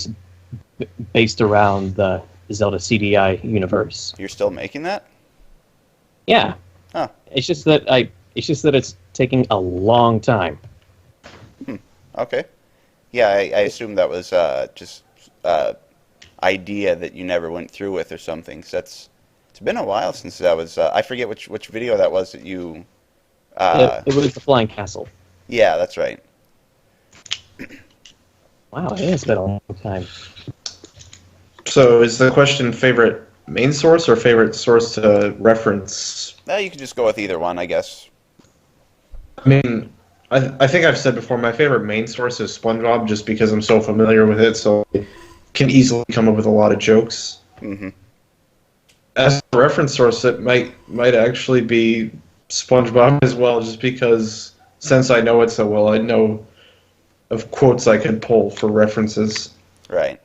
based around the Zelda CDI universe. You're still making that? Yeah. Huh. It's just that it's taking a long time. Okay. Yeah, I assume that was just idea that you never went through with or something. 'Cause it's been a while since that was. I forget which video that was that you. It was the Flying Castle. Yeah, that's right. Wow, it has been a long time. So is the question favorite main source or favorite source to reference? You could just go with either one, I guess. I mean, I think I've said before, my favorite main source is SpongeBob, just because I'm so familiar with it, so I can easily come up with a lot of jokes. Mm-hmm. As a reference source, it might actually be SpongeBob as well, just because since I know it so well, I know of quotes I can pull for references. Right.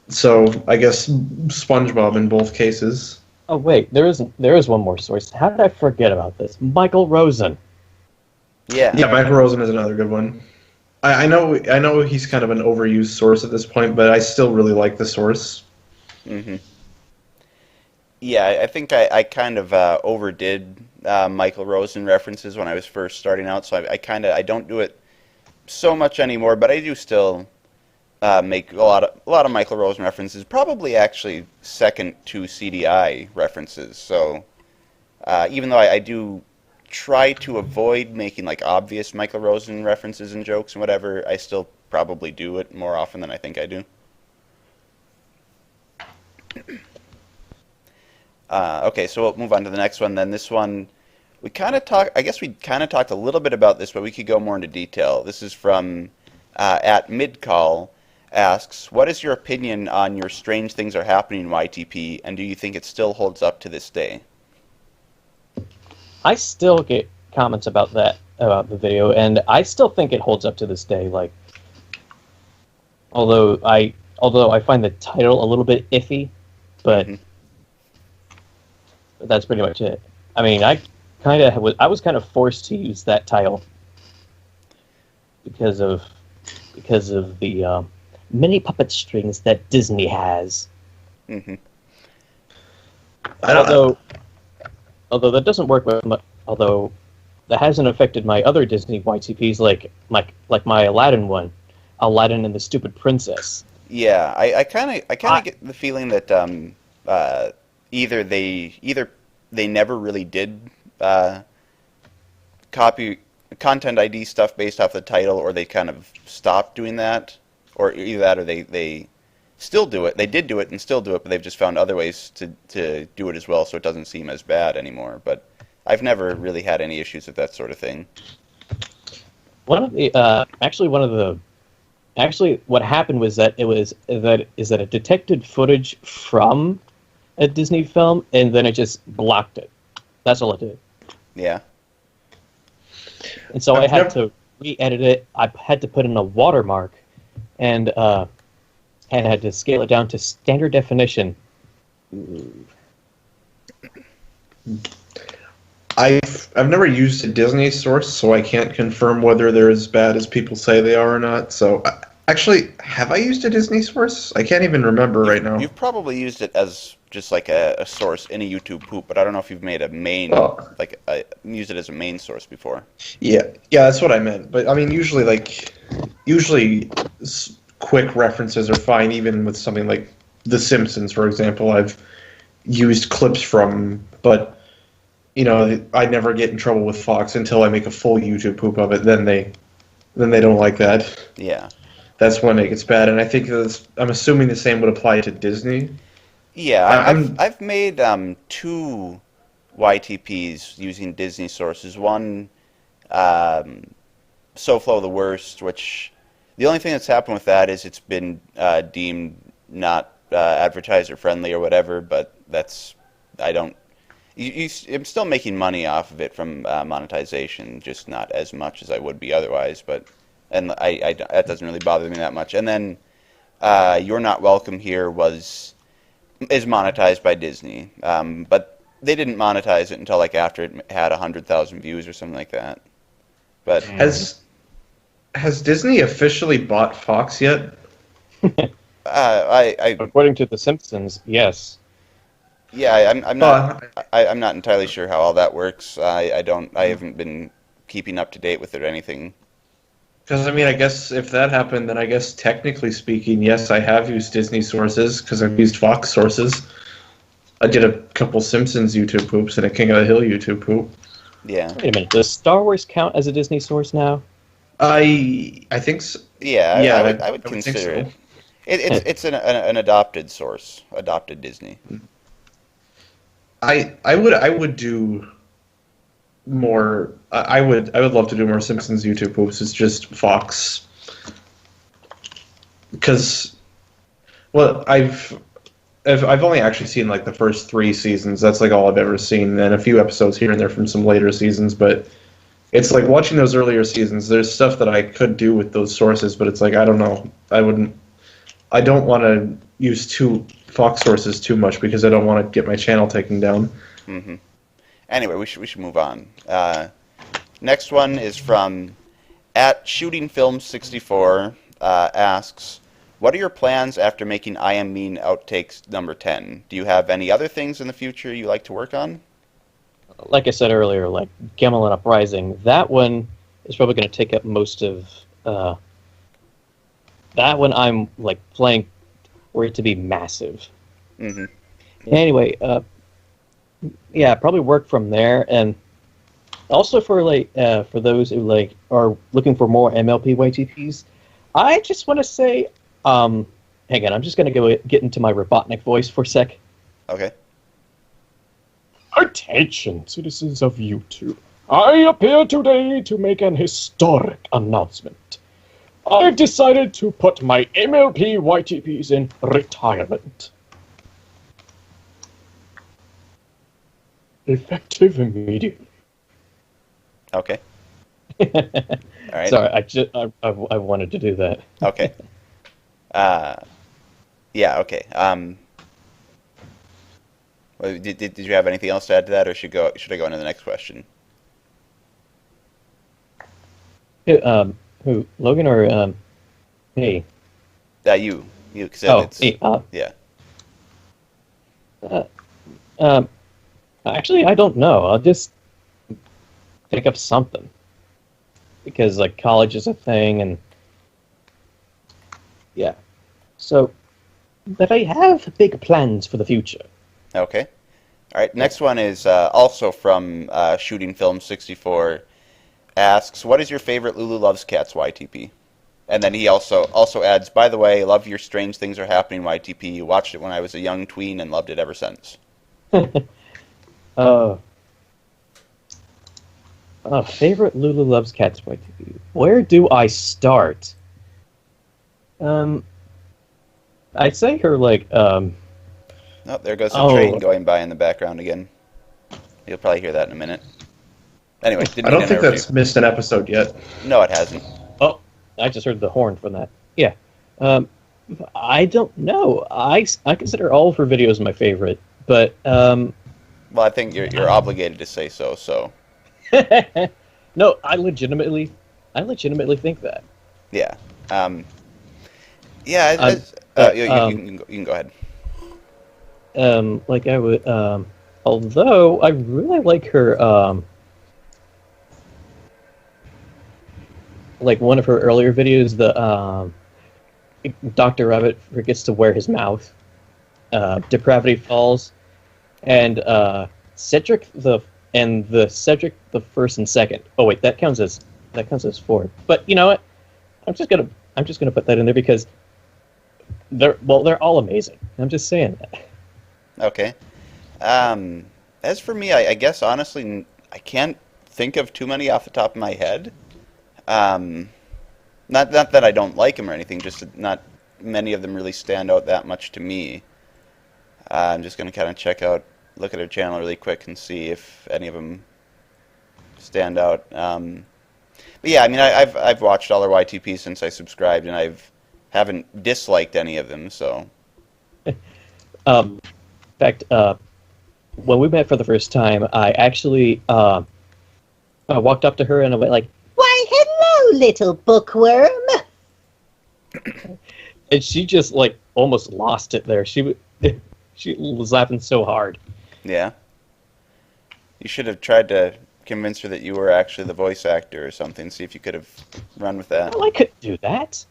So I guess SpongeBob in both cases. Oh wait, there is one more source. How did I forget about this? Michael Rosen. Yeah. Yeah, Michael Rosen is another good one. I know he's kind of an overused source at this point, but I still really like the source. Mm-hmm. Yeah, I think I kind of overdid Michael Rosen references when I was first starting out, so I don't do it so much anymore, but I do still make a lot of Michael Rosen references. Probably actually second to CDI references. So even though I do try to avoid making like obvious Michael Rosen references and jokes and whatever, I still probably do it more often than I think I do. Okay, so we'll move on to the next one then. This one, we kind of talked a little bit about this, but we could go more into detail. This is from @midcall, asks, what is your opinion on your Strange Things Are Happening YTP, and do you think it still holds up to this day? I still get comments about that, about the video, and I still think it holds up to this day. Like, although I find the title a little bit iffy, but that's pretty much it. I mean, I was kind of forced to use that title because of the many puppet strings that Disney has. Mm-hmm. Although that doesn't work with although that hasn't affected my other Disney YTPs, like my Aladdin one, Aladdin and the Stupid Princess. Yeah, I kind of get the feeling that either they never really did copy content ID stuff based off the title, or they kind of stopped doing that, or either that or they still do it. They did do it and still do it, but they've just found other ways to do it as well, so it doesn't seem as bad anymore. But I've never really had any issues with that sort of thing. What happened was that it detected footage from a Disney film, and then it just blocked it. That's all it did. Yeah. And so I had to re-edit it. I had to put in a watermark, and had to scale it down to standard definition. I've never used a Disney source, so I can't confirm whether they're as bad as people say they are or not. So, actually, have I used a Disney source? I can't even remember right now. You've probably used it as just like a source in a YouTube poop, but I don't know if you've made a main, used it as a main source before. Yeah, that's what I meant. But I mean, usually quick references are fine, even with something like The Simpsons, for example. I've used clips from, but I never get in trouble with Fox until I make a full YouTube poop of it. Then they don't like that. Yeah, that's when it gets bad. And I think I'm assuming the same would apply to Disney. Yeah, I've made 2 YTPs using Disney sources. One, SoFlo the Worst, which the only thing that's happened with that is it's been deemed not advertiser friendly or whatever. But I'm still making money off of it from monetization, just not as much as I would be otherwise. And that doesn't really bother me that much. And then You're Not Welcome Here is monetized by Disney, but they didn't monetize it until like after it had 100,000 views or something like that. But has Disney officially bought Fox yet? According to The Simpsons, yes. Yeah, I'm not entirely sure how all that works. I haven't been keeping up to date with it or anything. Because, I mean, I guess if that happened, then I guess technically speaking, yes, I have used Disney sources because I've used Fox sources. I did a couple Simpsons YouTube poops and a King of the Hill YouTube poop. Yeah. Wait a minute, does Star Wars count as a Disney source now? I think so. Yeah, I would consider it. It's an adopted source, adopted Disney. I would do more. I would love to do more Simpsons YouTube poops. It's just Fox, because I've only actually seen like the first 3 seasons. That's like all I've ever seen, and a few episodes here and there from some later seasons. But it's like watching those earlier seasons. There's stuff that I could do with those sources, but it's like I don't know. I don't want to use 2 Fox sources too much because I don't want to get my channel taken down. Mm-hmm. Anyway, we should move on. Next one is from @ShootingFilm64. Asks, what are your plans after making I Am Meen Outtakes number 10? Do you have any other things in the future you like to work on? Like I said earlier, like Gamelin Uprising, that one is probably going to take up most of... that one I'm like playing for it to be massive. Mm-hmm. Anyway, probably work from there, and also for those who like are looking for more MLP YTPs, I just want to say, hang on, I'm just gonna get into my Robotnik voice for a sec. Okay. Attention, citizens of YouTube. I appear today to make an historic announcement. I've decided to put my MLP YTPs in retirement. Effective immediately. Okay. All right. Sorry, I wanted to do that. Okay. Yeah. Okay. Did you have anything else to add to that, or should I go into the next question? Who, Logan or me? You, because Me. Yeah. Actually, I don't know. I'll just pick up something because like college is a thing, and yeah. So, but I have big plans for the future. Okay. All right. Next one is also from Shooting Film 64. Asks, what is your favorite Lulu Loves Cats YTP? And then he also adds, by the way, love your Strange Things Are Happening YTP. Watched it when I was a young tween and loved it ever since. Favorite Lulu Loves Cats YTP. Where do I start? I'd say her like Oh, there goes the train going by in the background again. You'll probably hear that in a minute. Anyway, I don't think that's missed an episode yet. No, it hasn't. Oh, I just heard the horn from that. Yeah. I don't know. I consider all of her videos my favorite, but well, I think you're obligated to say so. So. No, I legitimately think that. Yeah. Yeah. You can go ahead. Like I would. Although I really like her. Like one of her earlier videos, the Dr. Rabbit forgets to wear his mouth. Depravity Falls, and Cedric the first and second. Oh wait, that counts as fourth. But you know what? I'm just gonna put that in there because they're all amazing. I'm just saying that. Okay. As for me, I guess honestly, I can't think of too many off the top of my head. Not that I don't like them or anything, just not many of them really stand out that much to me. I'm just going to kind of look at her channel really quick and see if any of them stand out. But yeah, I mean, I've watched all her YTPs since I subscribed, and haven't disliked any of them. So, in fact, when we met for the first time, I actually I walked up to her and I went like, "Why, hello, little bookworm." And she just like almost lost it there. She was laughing so hard. Yeah. You should have tried to convince her that you were actually the voice actor or something. See if you could have run with that. Well, I couldn't do that.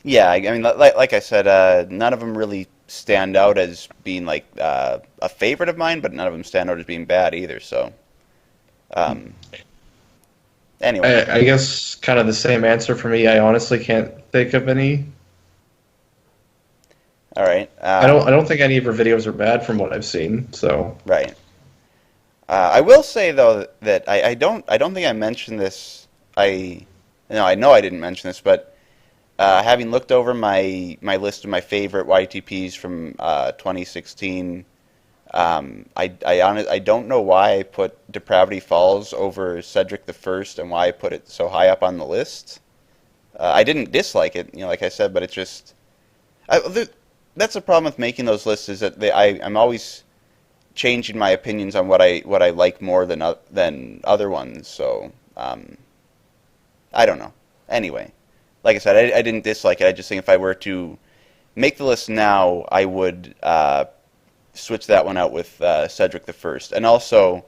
Yeah, I mean, like I said, none of them really stand out as being like a favorite of mine, but none of them stand out as being bad either. So, anyway, I guess kind of the same answer for me. I honestly can't think of any. All right. I don't think any of her videos are bad from what I've seen. So right. I will say though that I don't think I mentioned this. I know I didn't mention this, but having looked over my list of my favorite YTPs from 2016, I don't know why I put Depravity Falls over Cedric the First and why I put it so high up on the list. I didn't dislike it, like I said, but it's just that's the problem with making those lists is that I'm always changing my opinions on what I like more than other ones. So I don't know. Anyway, like I said, I didn't dislike it. I just think if I were to make the list now, I would switch that one out with Cedric the First. And also,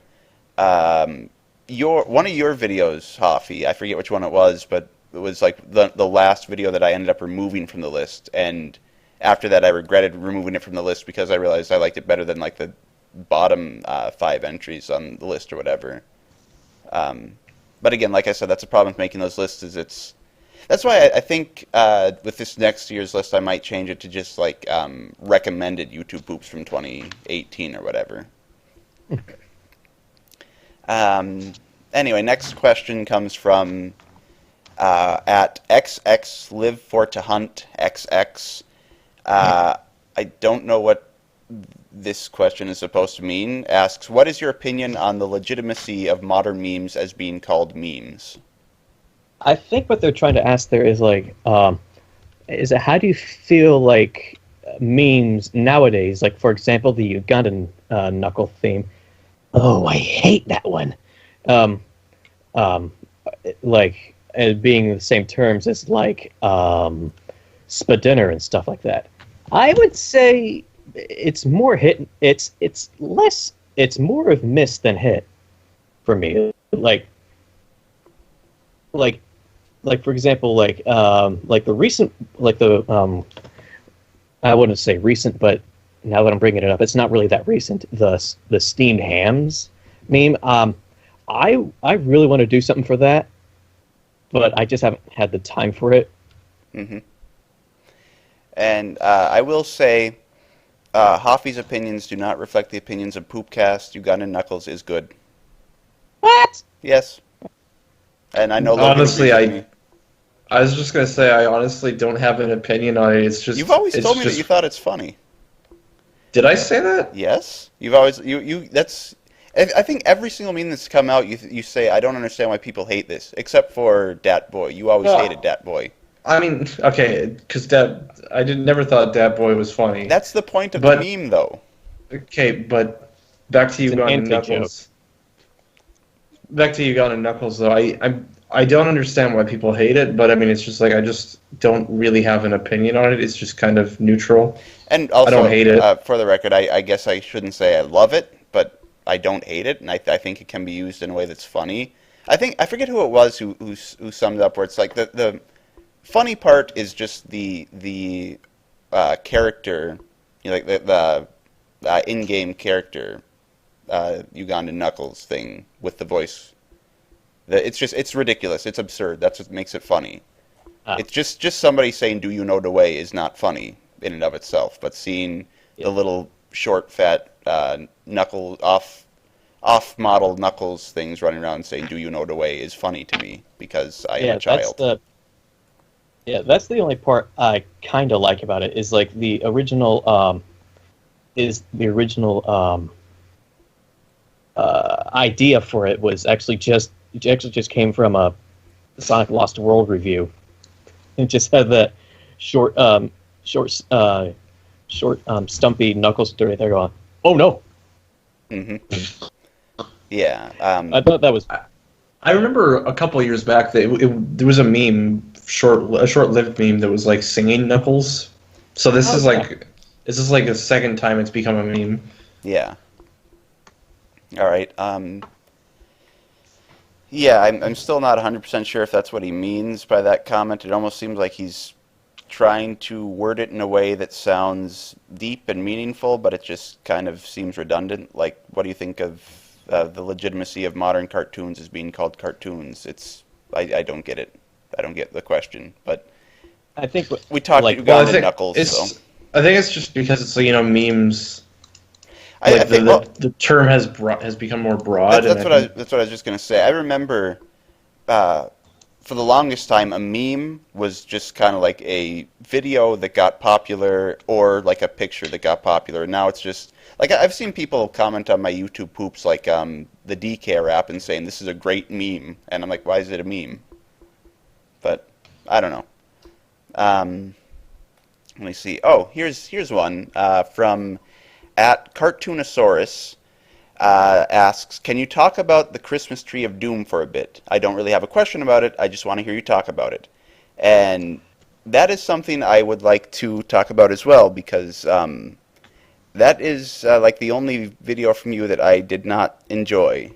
one of your videos, Hoffy, I forget which one it was, but it was like the last video that I ended up removing from the list. And after that, I regretted removing it from the list because I realized I liked it better than like the bottom 5 entries on the list or whatever. But again, like I said, that's the problem with making those lists. That's why I think with this next year's list, I might change it to just like recommended YouTube poops from 2018 or whatever. Anyway, next question comes from at XX Live for to Hunt XX. I don't know what this question is supposed to mean. Asks, what is your opinion on the legitimacy of modern memes as being called memes? I think what they're trying to ask there is like, is it how do you feel like memes nowadays? Like, for example, the Ugandan knuckle theme. Oh, I hate that one. Like being the same terms as like spadinner and stuff like that. I would say it's more hit. It's less. It's more of miss than hit for me. Like for example, like the recent, like the I wouldn't say recent, but now that I'm bringing it up, it's not really that recent. The steamed hams meme. I really want to do something for that, but I just haven't had the time for it. Mm-hmm. And I will say, Hoffy's opinions do not reflect the opinions of Poopcast. Ugandan Knuckles is good. What? Yes. And I know. Honestly, I was just gonna say I honestly don't have an opinion on it. It's just you've always told me that you thought it's funny. Did I say that? Yes. You've always you. That's. I think every single meme that's come out, you say I don't understand why people hate this, except for Dat Boy. You always hated Dat Boy. I mean, okay, because I never thought Dat Boy was funny. That's the point of the meme, though. Okay, but back to Ugandan Knuckles. Back to Ugandan Knuckles, though. I don't understand why people hate it, but I mean, it's just like I just don't really have an opinion on it. It's just kind of neutral. And also, I don't hate it. For the record, I guess I shouldn't say I love it, but I don't hate it, and I think it can be used in a way that's funny. I forget who it was who summed it up where it's like the funny part is just the character, you know, like the in-game character Ugandan Knuckles thing with the voice. It's ridiculous. It's absurd. That's what makes it funny. It's just somebody saying "Do you know the way" is not funny in and of itself, but seeing the little short, fat Knuckles off-model Knuckles things running around saying "Do you know the way" is funny to me because I am a child. That's the only part I kind of like about it. Is like the original idea for it was actually just came from a Sonic Lost World review. It just had that short, stumpy Knuckles story there going, "Oh no!" Mm-hmm. Yeah, I thought that was. I remember a couple of years back that there was a meme, a short-lived meme that was like singing Knuckles. So this is like a second time it's become a meme. Yeah. All right. Yeah, I'm still not 100% sure if that's what he means by that comment. It almost seems like he's trying to word it in a way that sounds deep and meaningful, but it just kind of seems redundant. Like, what do you think of the legitimacy of modern cartoons as being called cartoons? I don't get it. I don't get the question. But I think we talked like, Ugandan Knuckles. I think it's just because it's memes. I think the term has become more broad. That's what I was just gonna say. I remember for the longest time, a meme was just kind of like a video that got popular or like a picture that got popular. Now it's just like I've seen people comment on my YouTube poops like the DK rap and saying this is a great meme, and I'm like, why is it a meme? But I don't know. Let me see. Oh, here's one from at Cartoonosaurus. Asks, can you talk about the Christmas tree of doom for a bit? I don't really have a question about it. I just want to hear you talk about it. And that is something I would like to talk about as well, because that is like the only video from you that I did not enjoy.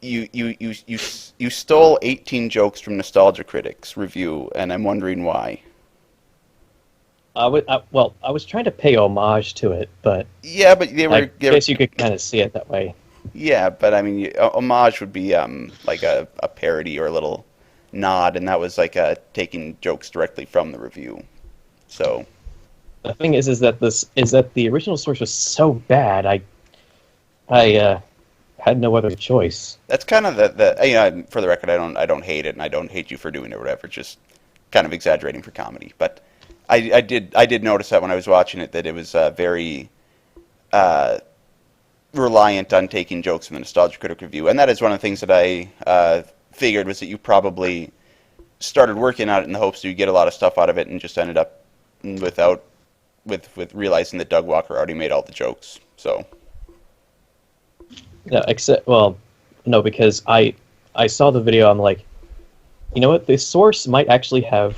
You stole 18 jokes from Nostalgia Critics review, and I'm wondering why. I was trying to pay homage to it, but yeah, but I guess you could kind of see it that way. Yeah, but I mean, homage would be like a parody or a little nod, and that was like taking jokes directly from the review. So the thing is that the original source was so bad. I had no other choice. That's kind of the for the record, I don't hate it, and I don't hate you for doing it or whatever. Just kind of exaggerating for comedy. But I did notice that when I was watching it that it was very reliant on taking jokes from the Nostalgia Critic review, and that is one of the things that I figured was that you probably started working on it in the hopes that you get a lot of stuff out of it, and just ended up with realizing that Doug Walker already made all the jokes. So. No, no, because I saw the video. I'm like, you know what? The source might actually have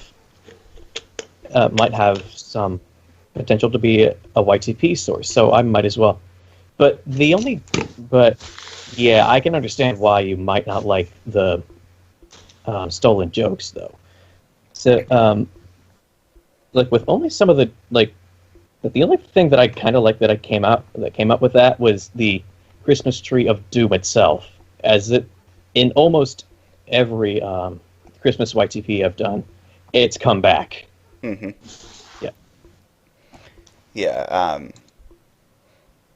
some potential to be a YTP source, so I might as well. But yeah, I can understand why you might not like the stolen jokes, though. So, like with only some of the but the only thing that I kind of like that came up with that was the Christmas tree of Doom itself, as it in almost every Christmas YTP I've done, it's come back. Mm-hmm. Yeah. Yeah.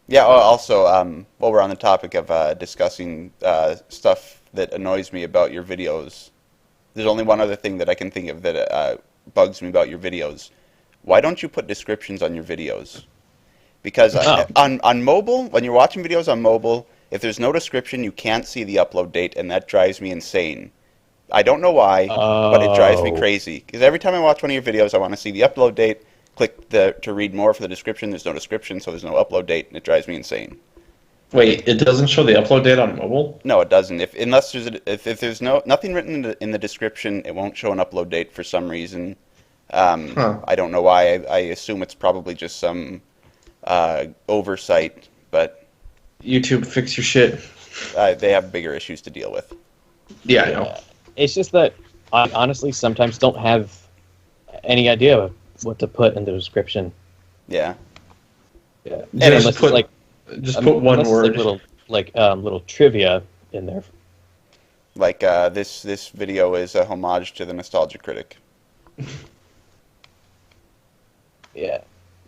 Yeah. Also, while we're on the topic of discussing stuff that annoys me about your videos, there's only one other thing that I can think of that bugs me about your videos. Why don't you put descriptions on your videos? Because on mobile, when you're watching videos on mobile, if there's no description, you can't see the upload date, and that drives me insane. I don't know why, but it drives me crazy. Because every time I watch one of your videos, I want to see the upload date, click to read more for the description. There's no description, so there's no upload date, and it drives me insane. Wait, it doesn't show the upload date on mobile? No, it doesn't. Unless there's nothing written in the description, it won't show an upload date for some reason. I don't know why. I assume it's probably just some oversight, but YouTube, fix your shit. They have bigger issues to deal with. Yeah, I know. It's just that I honestly sometimes don't have any idea of what to put in the description. Yeah. Yeah. Just put one word. Little trivia in there. Like this video is a homage to the Nostalgia Critic. Yeah.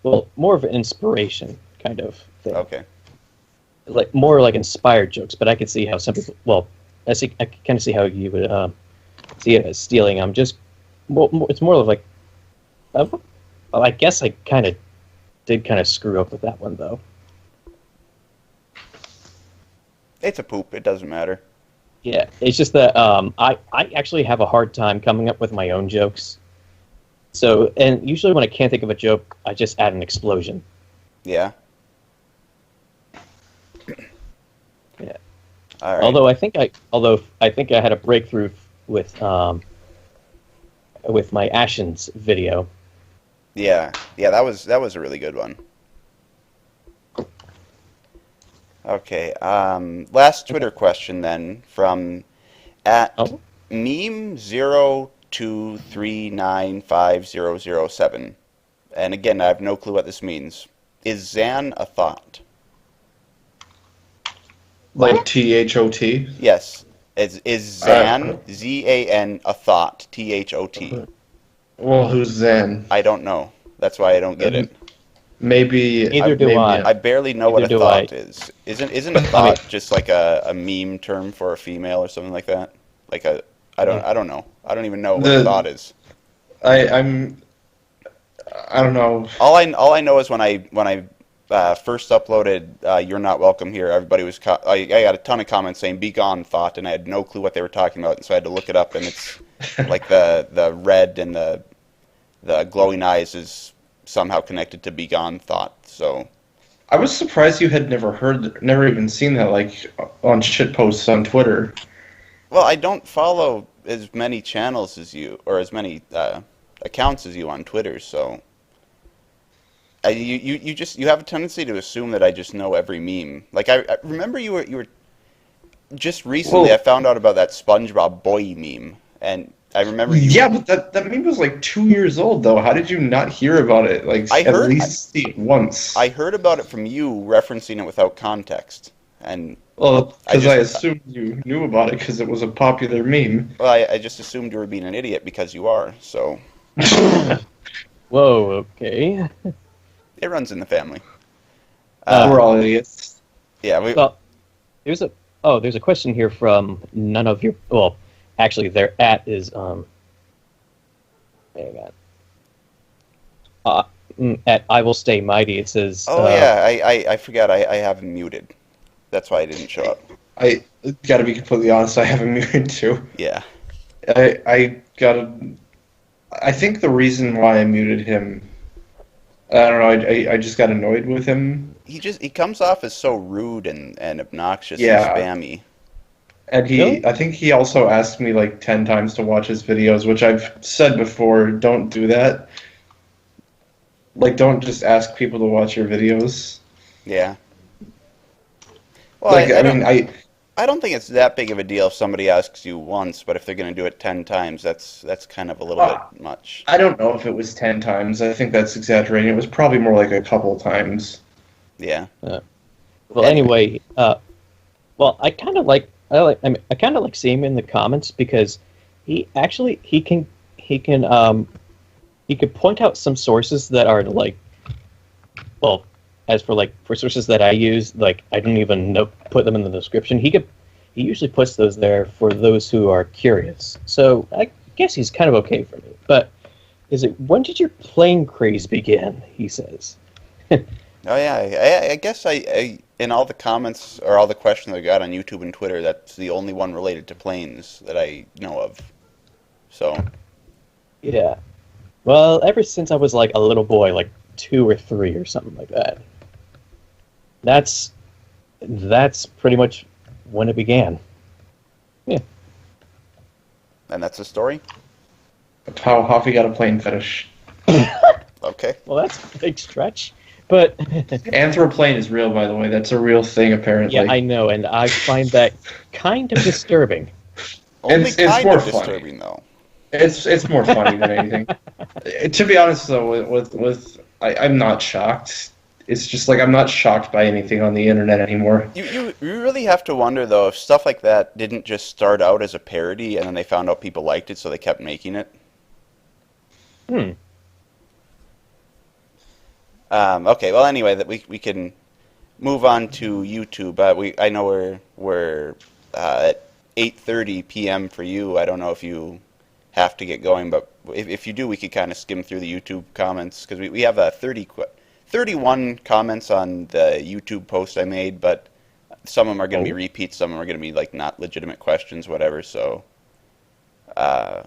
Well, more of an inspiration kind of thing. Okay. Like more like inspired jokes, but I can see how some people. Well, I can kind of see how you would see it as stealing. It's more of like. Well, I guess I did screw up with that one though. It's a poop. It doesn't matter. Yeah, it's just that I actually have a hard time coming up with my own jokes. So, and usually when I can't think of a joke, I just add an explosion. Yeah. Yeah. All right. Although I think I had a breakthrough with my Ashens video. Yeah. That was a really good one. Okay. Last Twitter question then from meme02395007. And again, I have no clue what this means. Is Zan a thought? Like THOT? Yes. Is Zan, Z-A-N, a thought, T-H-O-T? Well, who's Zan? I don't know. That's why I don't get it. Maybe. Neither do I. I barely know what a thought is. Isn't a thought just like a meme term for a female or something like that? Like I don't know. I don't even know what a thought is. I don't know. All I know is when I first uploaded You're Not Welcome Here, everybody was I got a ton of comments saying "Be gone, thought," and I had no clue what they were talking about, and so I had to look it up, and it's like the red and the glowing eyes is somehow connected to "Be gone, thought." So I was surprised you had never even seen that like on shit posts on Twitter. Well, I don't follow as many channels as you, or as many accounts as you on Twitter, so you have a tendency to assume that I just know every meme. Like I remember you were just recently. I found out about that SpongeBob boy meme, and I remember you. Yeah, but that meme was like 2 years old though. How did you not hear about it? Like at least see it once. I heard about it from you referencing it without context, and well, because I assumed you knew about it because it was a popular meme. Well, I just assumed you were being an idiot because you are. So. Whoa. Okay. It runs in the family. We're all idiots. Yeah. Well, there's Oh, there's a question here from none of your. Well, actually, their at is hang on. At I will stay mighty. It says. Oh yeah, I forgot. I have him muted. That's why I didn't show up. I gotta be completely honest. I have him muted too. Yeah. I think the reason why I muted him, I don't know. I just got annoyed with him. He comes off as so rude and obnoxious Yeah. and spammy. And I think he also asked me like 10 times to watch his videos, which I've said before. Don't do that. Like, don't just ask people to watch your videos. Yeah. Well, Like, I don't think it's that big of a deal if somebody asks you once, but if they're going to do it 10 times, that's kind of a little bit much. I don't know if it was 10 times. I think that's exaggerating. It was probably more like a couple times. Yeah. Well, anyway, well, I kind of like seeing him in the comments because he can point out some sources that are like, well, as for sources that I use, like I don't even put them in the description. He usually puts those there for those who are curious. So I guess he's kind of okay for me. But when did your plane craze begin? He says. Oh yeah, I guess I in all the comments or all the questions I got on YouTube and Twitter, that's the only one related to planes that I know of. So. Yeah. Well, ever since I was like a little boy, like 2 or 3 or something like that. That's pretty much when it began. Yeah. And that's the story? That's how Hoffy got a plane fetish. Okay. Well, that's a big stretch. But Anthroplane is real, by the way. That's a real thing, apparently. yeah, I know, and I find that kind of disturbing. Only It's kind more of funny. disturbing, though. It's more funny than anything. To be honest, though, I'm not shocked. It's just like I'm not shocked by anything on the internet anymore. You really have to wonder, though, if stuff like that didn't just start out as a parody and then they found out people liked it, so they kept making it. Okay, well, anyway, that we can move on to YouTube. I know we're at 8:30 p.m. for you. I don't know if you have to get going, but if you do, we could kind of skim through the YouTube comments, because we have 31 comments on the YouTube post I made, but some of them are going to be repeats, some of them are going to be like not legitimate questions, whatever. So, if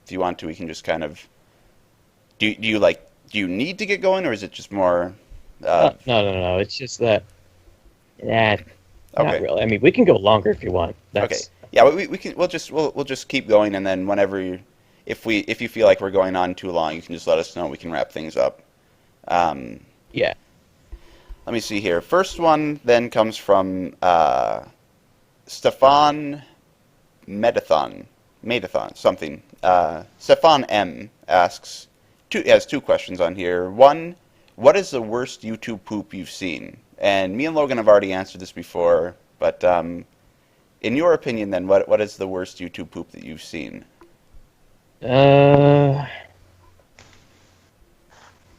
you want to, we can just kind of. Do you need to get going, or is it just more? No. It's just that. Not Okay. really. I mean, we can go longer if you want. Okay. Yeah, we'll just keep going, and then whenever if you feel like we're going on too long, you can just let us know. We can wrap things up. Yeah. Let me see here. First one then comes from Stefan Metathon something. Stefan M asks has 2 questions on here. One, what is the worst YouTube poop you've seen? And me and Logan have already answered this before, but in your opinion, then, what is the worst YouTube poop that you've seen?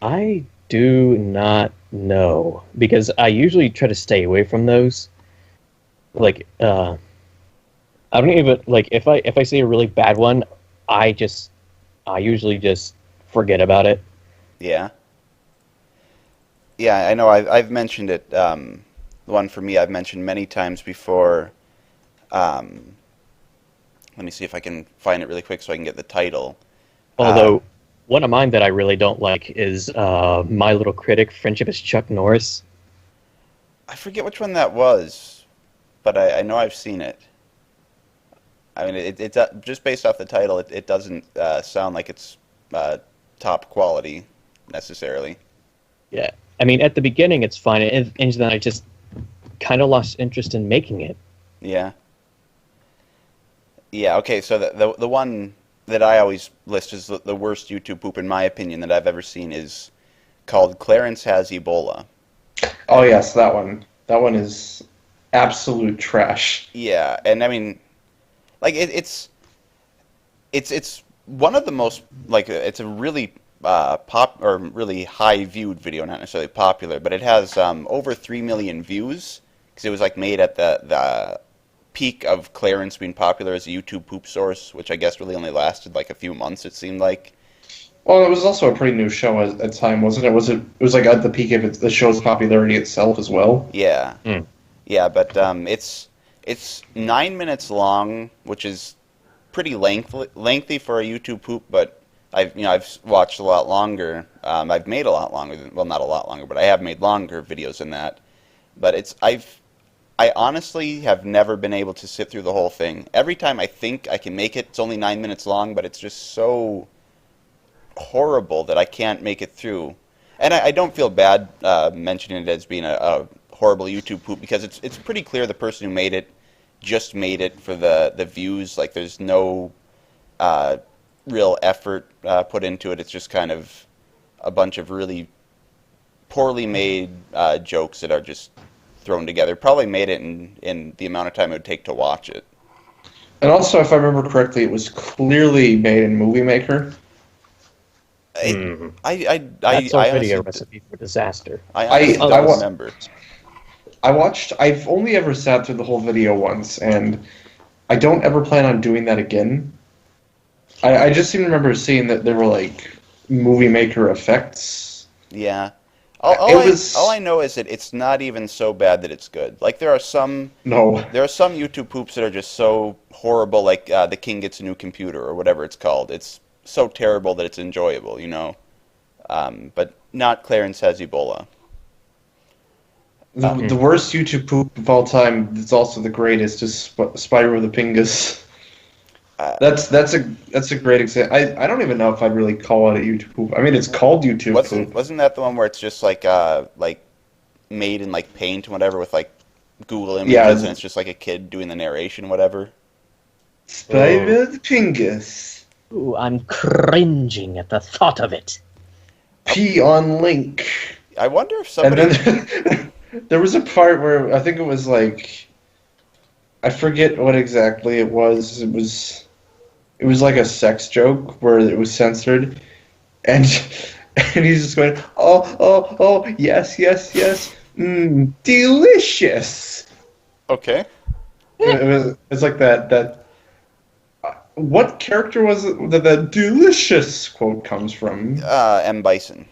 I do not know, because I usually try to stay away from those. Like, I don't even like if I see a really bad one, I usually just forget about it. Yeah. Yeah, I know. I've mentioned it. The one for me, I've mentioned many times before. Let me see if I can find it really quick so I can get the title. Although, one of mine that I really don't like is My Little Critic, Friendship is Chuck Norris. I forget which one that was, but I know I've seen it. I mean, it's just based off the title, it doesn't sound like it's top quality, necessarily. Yeah. I mean, at the beginning it's fine, and then I just kind of lost interest in making it. Yeah. Yeah, okay, so the one that I always list as the worst YouTube poop, in my opinion, that I've ever seen is called Clarence Has Ebola. Oh, yes, that one. That one is absolute trash. Yeah, and I mean, like, it's one of the most, like, it's a really really high viewed video, not necessarily popular, but it has over 3 million views because it was like made at the peak of Clarence being popular as a YouTube poop source, which I guess really only lasted like a few months, it seemed like. Well, it was also a pretty new show at the time, wasn't it? It was like at the peak of the show's popularity itself as well. Yeah. Yeah, but it's 9 minutes long, which is pretty lengthy for a YouTube poop, but I've watched a lot longer. I've made a lot longer well, not a lot longer, but I have made longer videos than that. But I honestly have never been able to sit through the whole thing. Every time I think I can make it, it's only 9 minutes long, but it's just so horrible that I can't make it through. And I don't feel bad mentioning it as being a horrible YouTube poop, because it's pretty clear the person who made it just made it for the views. Like, there's no real effort put into it. It's just kind of a bunch of really poorly made jokes that are just thrown together. Probably made it in the amount of time it would take to watch it. And also, if I remember correctly, it was clearly made in Movie Maker. That's our video recipe for disaster. I don't remember. I've only ever sat through the whole video once, and I don't ever plan on doing that again. I just seem to remember seeing that there were, like, Movie Maker effects. Yeah. All I know is that it's not even so bad that it's good. Like, there are some YouTube poops that are just so horrible, like The King Gets a New Computer, or whatever it's called. It's so terrible that it's enjoyable, you know? But not Clarence Has Ebola. The worst YouTube poop of all time that's also the greatest is Spyro the Pingus. That's a great example. I don't even know if I'd really call it a YouTube poop. I mean, it's called YouTube poop. Wasn't that the one where it's just like made in like Paint and whatever with like Google Images, and it's just like a kid doing the narration, whatever? Spyro the Pingus. Ooh, I'm cringing at the thought of it. P on link. I wonder if somebody... And then there was a part where I think it was like... I forget what exactly it was. It was like a sex joke where it was censored. And he's just going, oh, yes, delicious. Okay. It's like that... What character was it that the delicious quote comes from? M. Bison.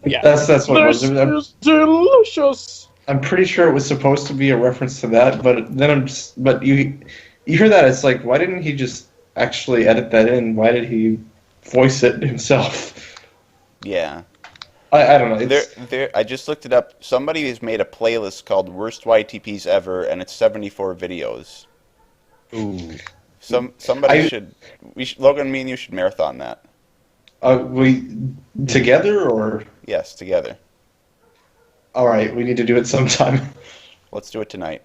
Yeah. That's what it was. This is delicious. I'm pretty sure it was supposed to be a reference to that, but then but you hear that, it's like, why didn't he just actually edit that in? Why did he voice it himself? Yeah. I don't know. I just looked it up. Somebody has made a playlist called Worst YTPs Ever, and it's 74 videos. Ooh. Somebody should Logan, me and you should marathon that. We together or? Yes, together. All right, we need to do it sometime. Let's do it tonight.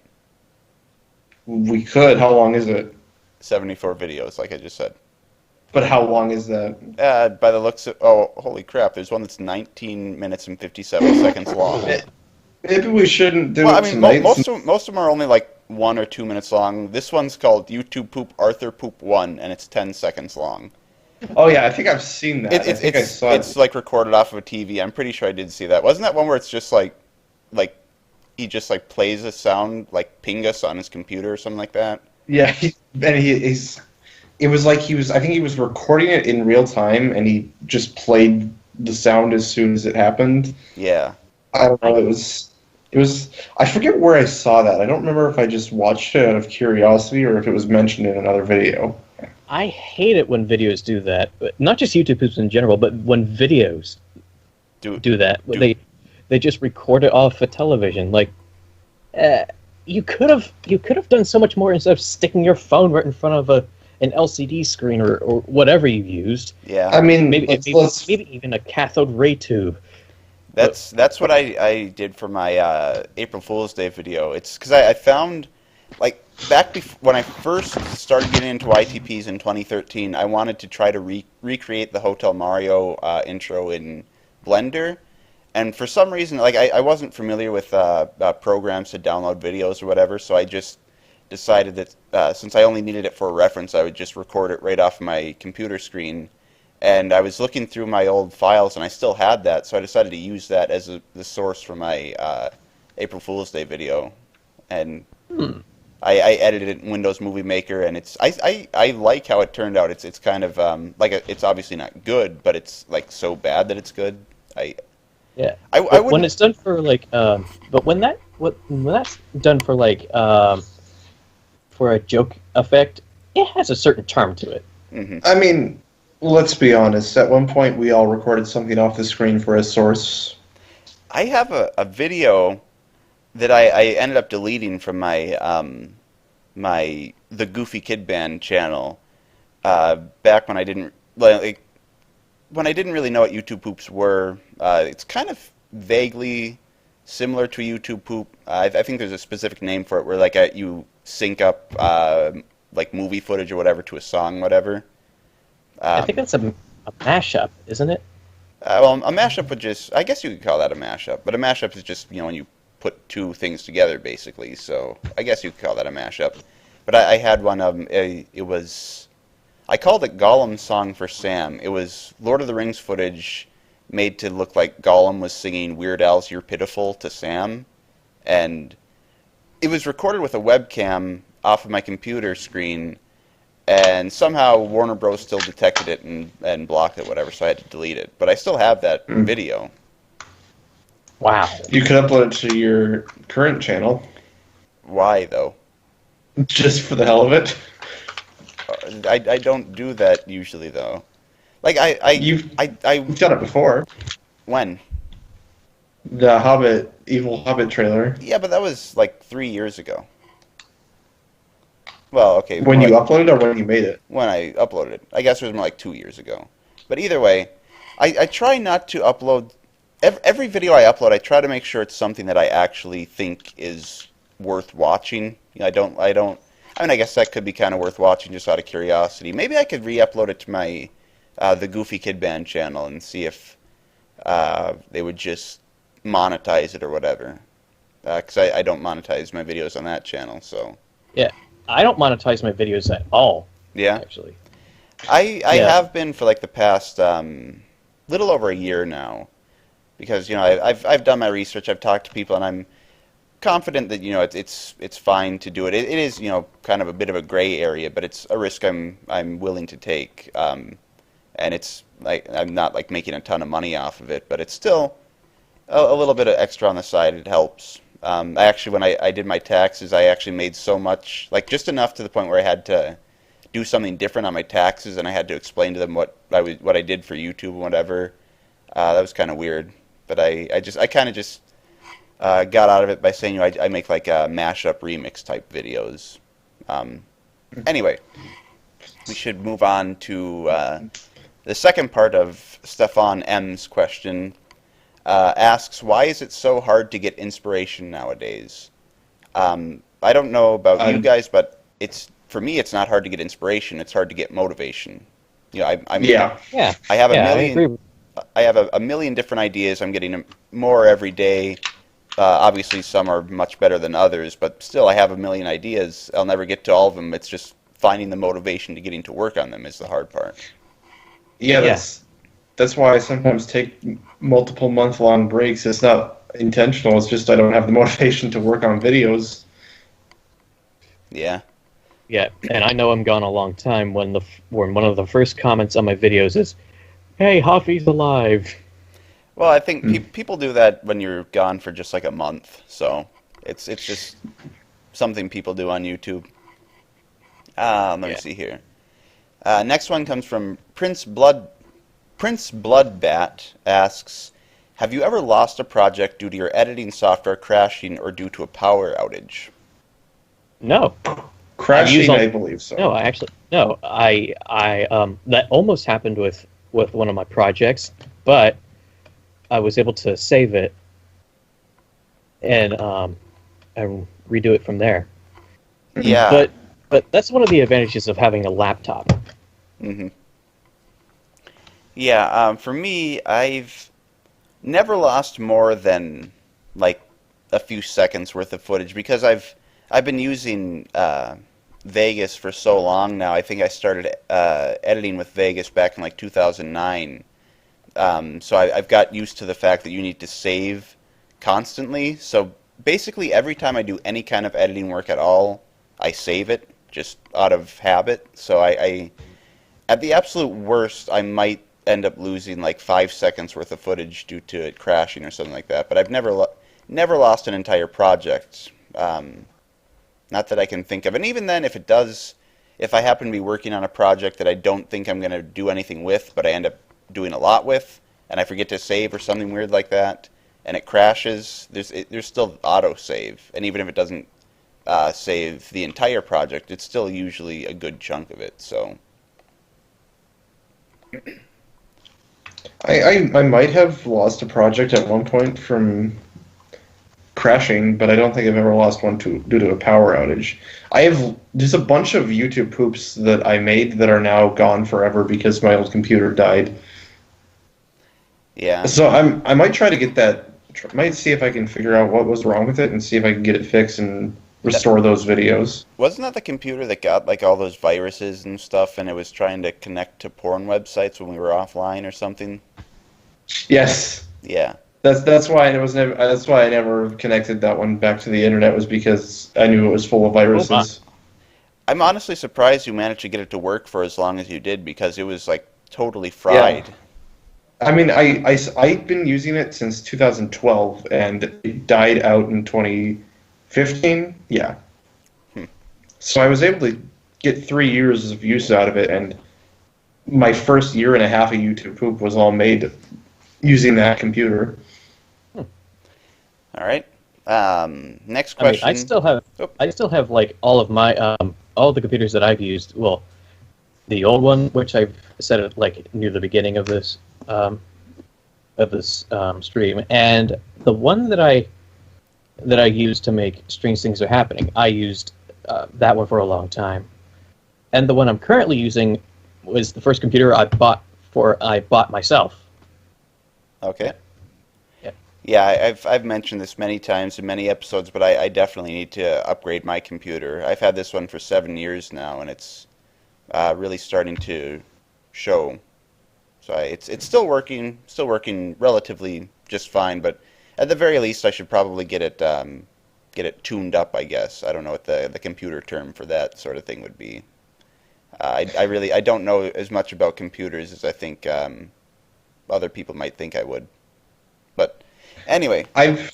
We could. How long is it? 74 videos, like I just said. But how long is that? By the looks of... Oh, holy crap. There's one that's 19 minutes and 57 seconds long. Maybe we shouldn't do it tonight. Most of them are only like 1 or 2 minutes long. This one's called YouTube Poop Arthur Poop 1, and it's 10 seconds long. Oh, yeah, I think I've seen that. I think I saw it. It's like recorded off of a TV. I'm pretty sure I did see that. Wasn't that one where it's just like he just like plays a sound like Pingus on his computer or something like that? Yeah, it was like I think he was recording it in real time, and he just played the sound as soon as it happened. Yeah. I don't know, it was I forget where I saw that. I don't remember if I just watched it out of curiosity or if it was mentioned in another video. I hate it when videos do that. Not just YouTube poops in general, but when videos do that. They just record it off of television. Like, you could have done so much more instead of sticking your phone right in front of an LCD screen or whatever you used. Yeah. I mean, maybe even a cathode ray tube. That's what I did for my April Fool's Day video. It's because I found, like, back when I first started getting into YTPs in 2013, I wanted to try to recreate the Hotel Mario intro in Blender. And for some reason, like, I wasn't familiar with programs to download videos or whatever, so I just decided that since I only needed it for a reference, I would just record it right off my computer screen. And I was looking through my old files, and I still had that, so I decided to use that as the source for my April Fool's Day video. and I edited it in Windows Movie Maker, and I like how it turned out. It's kind of it's obviously not good, but it's like so bad that it's good. Yeah. I But when wouldn't. it's done for like, but when that's done for like, for a joke effect, it has a certain charm to it. Mhm. I mean, let's be honest. At one point, we all recorded something off the screen for a source. I have a video that I ended up deleting from my the Goofy Kid Band channel back when I didn't when I didn't really know what YouTube poops were. It's kind of vaguely similar to YouTube poop. I think there's a specific name for it where like you sync up like movie footage or whatever to a song, whatever. I think that's a mashup, isn't it? Well, a mashup would just, I guess you could call that a mashup, but a mashup is just, when you put two things together, basically, so I guess you could call that a mashup. But I had one of them, it was, I called it Gollum's Song for Sam. It was Lord of the Rings footage made to look like Gollum was singing Weird Al's You're Pitiful to Sam, and it was recorded with a webcam off of my computer screen, and somehow Warner Bros. Still detected it and blocked it, whatever, so I had to delete it. But I still have that video. Wow. You could upload it to your current channel. Why, though? Just for the hell of it. I don't do that usually, though. Like, You've done it before. When? The Evil Hobbit trailer. Yeah, but that was like 3 years ago. Well, okay. When you uploaded or when you made it? When I uploaded it. I guess it was more like 2 years ago. But either way, I try not to upload... Every video I upload, I try to make sure it's something that I actually think is worth watching. I mean, I guess that could be kind of worth watching just out of curiosity. Maybe I could re-upload it to my the Goofy Kid Band channel and see if they would just monetize it or whatever. Because I don't monetize my videos on that channel, so... Yeah, I don't monetize my videos at all. Yeah? Actually. I have been for like the past little over a year now. Because, I've done my research, I've talked to people, and I'm confident that, it's fine to do it. It is, kind of a bit of a gray area, but it's a risk I'm willing to take. And it's like I'm not like making a ton of money off of it, but it's still a little bit of extra on the side. It helps. I actually, when I did my taxes, I actually made so much, like just enough to the point where I had to do something different on my taxes, and I had to explain to them what I did for YouTube and whatever. That was kind of weird, but I kind of just got out of it by saying I make like a mashup remix type videos. Anyway, we should move on to the second part of Stefan M's question. Asks, why is it so hard to get inspiration nowadays? I don't know about you guys, but for me, it's not hard to get inspiration. It's hard to get motivation. I have a million. I have a million different ideas. I'm getting more every day. Obviously, some are much better than others, but still, I have a million ideas. I'll never get to all of them. It's just finding the motivation to getting to work on them is the hard part. Yeah, that's why I sometimes take multiple month-long breaks. It's not intentional. It's just I don't have the motivation to work on videos. Yeah. Yeah, and I know I'm gone a long time when one of the first comments on my videos is, "Hey, Hoffy's alive." Well, I think people do that when you're gone for just like a month, so it's just something people do on YouTube. Let me see here. Next one comes from Prince Bloodbat. Asks, have you ever lost a project due to your editing software crashing or due to a power outage? No. Crashing, I believe so. No, I that almost happened with one of my projects, but I was able to save it and redo it from there. Yeah. But that's one of the advantages of having a laptop. Mm-hmm. Yeah, for me, I've never lost more than like a few seconds worth of footage because I've been using Vegas for so long now. I think I started editing with Vegas back in like 2009. So I've got used to the fact that you need to save constantly. So basically every time I do any kind of editing work at all, I save it just out of habit. So I at the absolute worst, I might end up losing like 5 seconds worth of footage due to it crashing or something like that. But I've never lost an entire project. Not that I can think of. And even then, if it does, if I happen to be working on a project that I don't think I'm going to do anything with, but I end up doing a lot with, and I forget to save or something weird like that, and it crashes, there's still auto-save. And even if it doesn't save the entire project, it's still usually a good chunk of it. So I might have lost a project at one point from crashing, but I don't think I've ever lost one due to a power outage. There's a bunch of YouTube poops that I made that are now gone forever because my old computer died. yeah. So I might try to get that. Might see if I can figure out what was wrong with it and see if I can get it fixed and restore those videos. Wasn't that the computer that got like all those viruses and stuff, and it was trying to connect to porn websites when we were offline or something? Yes. Yeah. That's why I never connected that one back to the internet, was because I knew it was full of viruses. I'm honestly surprised you managed to get it to work for as long as you did, because it was like totally fried. Yeah. I mean, I've been using it since 2012, and it died out in 2015. Yeah. So I was able to get 3 years of use out of it, and my first year and a half of YouTube poop was all made using that computer. All right. Next question. I still have like all of my all the computers that I've used. Well, the old one, which I've set it like near the beginning of this stream, and the one that I used to make Strange Things Are Happening. I used that one for a long time, and the one I'm currently using was the first computer I bought myself. Okay. Yeah, I've mentioned this many times in many episodes, but I definitely need to upgrade my computer. I've had this one for 7 years now, and it's really starting to show. So it's still working relatively just fine, but at the very least, I should probably get it tuned up, I guess. I don't know what the computer term for that sort of thing would be. I don't know as much about computers as I think other people might think I would. But anyway, I've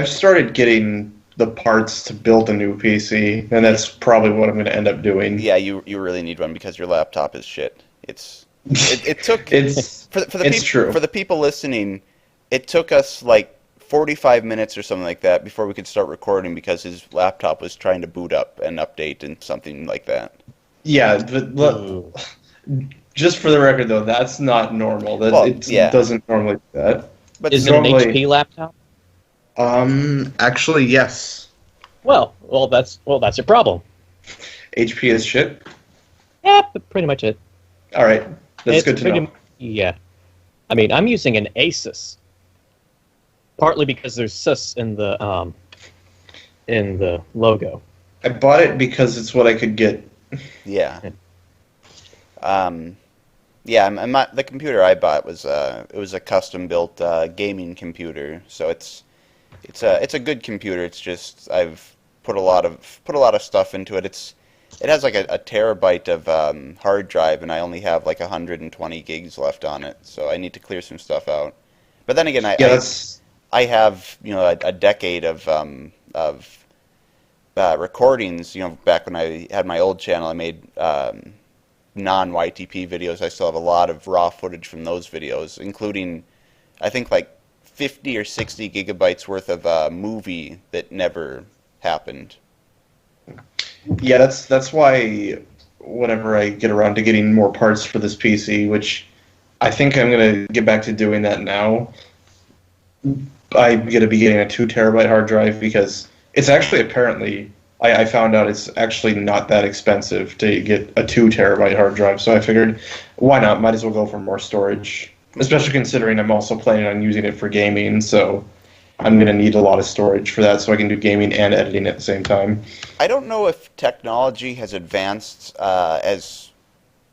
started getting the parts to build a new PC, and that's probably what I'm going to end up doing. Yeah, you really need one because your laptop is shit. It took It's true. For the people listening, it took us like 45 minutes or something like that before we could start recording because his laptop was trying to boot up and update and something like that. Yeah, but just for the record, though, that's not normal. Doesn't normally do that. But Is it an HP laptop? Actually, yes. Well, that's your problem. HP is shit? Yeah, but pretty much it. All right. That's good to know. Yeah. I mean, I'm using an Asus. Partly because there's sus in the logo. I bought it because it's what I could get. Yeah. The computer I bought was it was a custom built gaming computer, so it's a good computer. It's just I've put a lot of stuff into it. It has like a terabyte of hard drive, and I only have like 120 gigs left on it, so I need to clear some stuff out. But then again, I have a decade of recordings. Back when I had my old channel, I made non-YTP videos. I still have a lot of raw footage from those videos, including I think like 50 or 60 gigabytes worth of a movie that never happened. Yeah, that's why whenever I get around to getting more parts for this PC, which I think I'm going to get back to doing that now, I'm going to be getting a 2 terabyte hard drive because it's actually apparently, I found out it's actually not that expensive to get a 2 terabyte hard drive, so I figured, why not? Might as well go for more storage, especially considering I'm also planning on using it for gaming, so I'm going to need a lot of storage for that so I can do gaming and editing at the same time. I don't know if technology has advanced as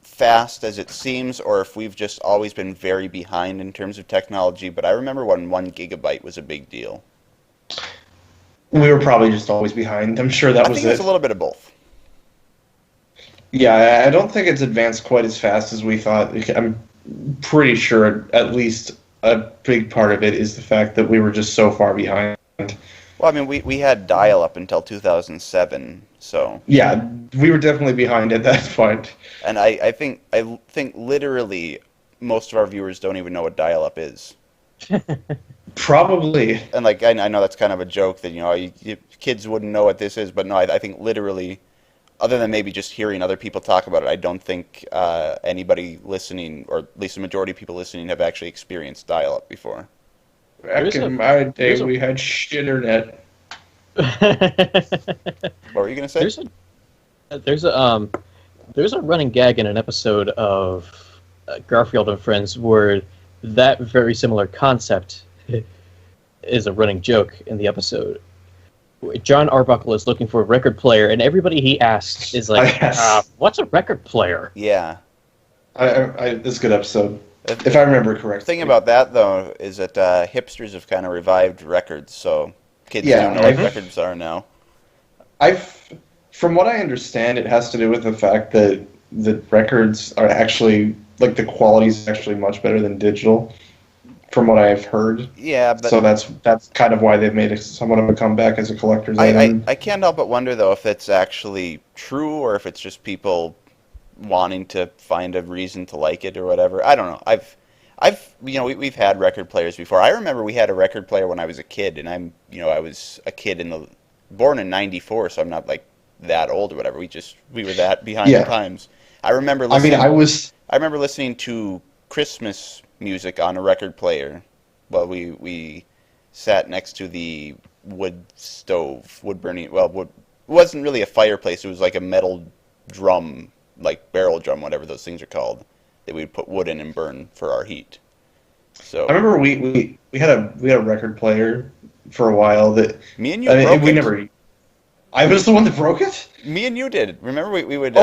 fast as it seems, or if we've just always been very behind in terms of technology, but I remember when 1 gigabyte was a big deal. We were probably just always behind. I'm sure that I was think it was it. a little bit of both. Yeah, I don't think it's advanced quite as fast as we thought. I'm pretty sure at least a big part of it is the fact that we were just so far behind. Well, I mean, we had dial-up until 2007, so... Yeah, we were definitely behind at that point. And I think literally most of our viewers don't even know what dial-up is. Probably. And, like, I know that's kind of a joke that, kids wouldn't know what this is, but no, I think literally, other than maybe just hearing other people talk about it, I don't think anybody listening, or at least the majority of people listening, have actually experienced dial-up before. Back in my day, we had internet. What were you going to say? There's a running gag in an episode of Garfield and Friends where that very similar concept is a running joke in the episode. John Arbuckle is looking for a record player, and everybody he asks is like, "What's a record player?" Yeah, it's a good episode. If I remember correctly. The thing about that, though, is that hipsters have kind of revived records, so kids don't know what records are now. From what I understand, it has to do with the fact that the records are actually, like, the quality is actually much better than digital, from what I've heard. Yeah, but... So that's kind of why they've made somewhat of a comeback as a collector's item. I can't help but wonder, though, if it's actually true, or if it's just people wanting to find a reason to like it or whatever. I don't know. We've had record players before. I remember we had a record player when I was a kid, and I was a kid born in '94, so I'm not like that old or whatever. We were that behind the times. I remember listening to Christmas music on a record player while we sat next to the wood burning. Well, it wasn't really a fireplace. It was like a metal drum, like barrel drum, whatever those things are called, that we'd put wood in and burn for our heat. So I remember we had a record player for a while that me and you broke it. I was the one that broke it? Me and you did. Remember, we would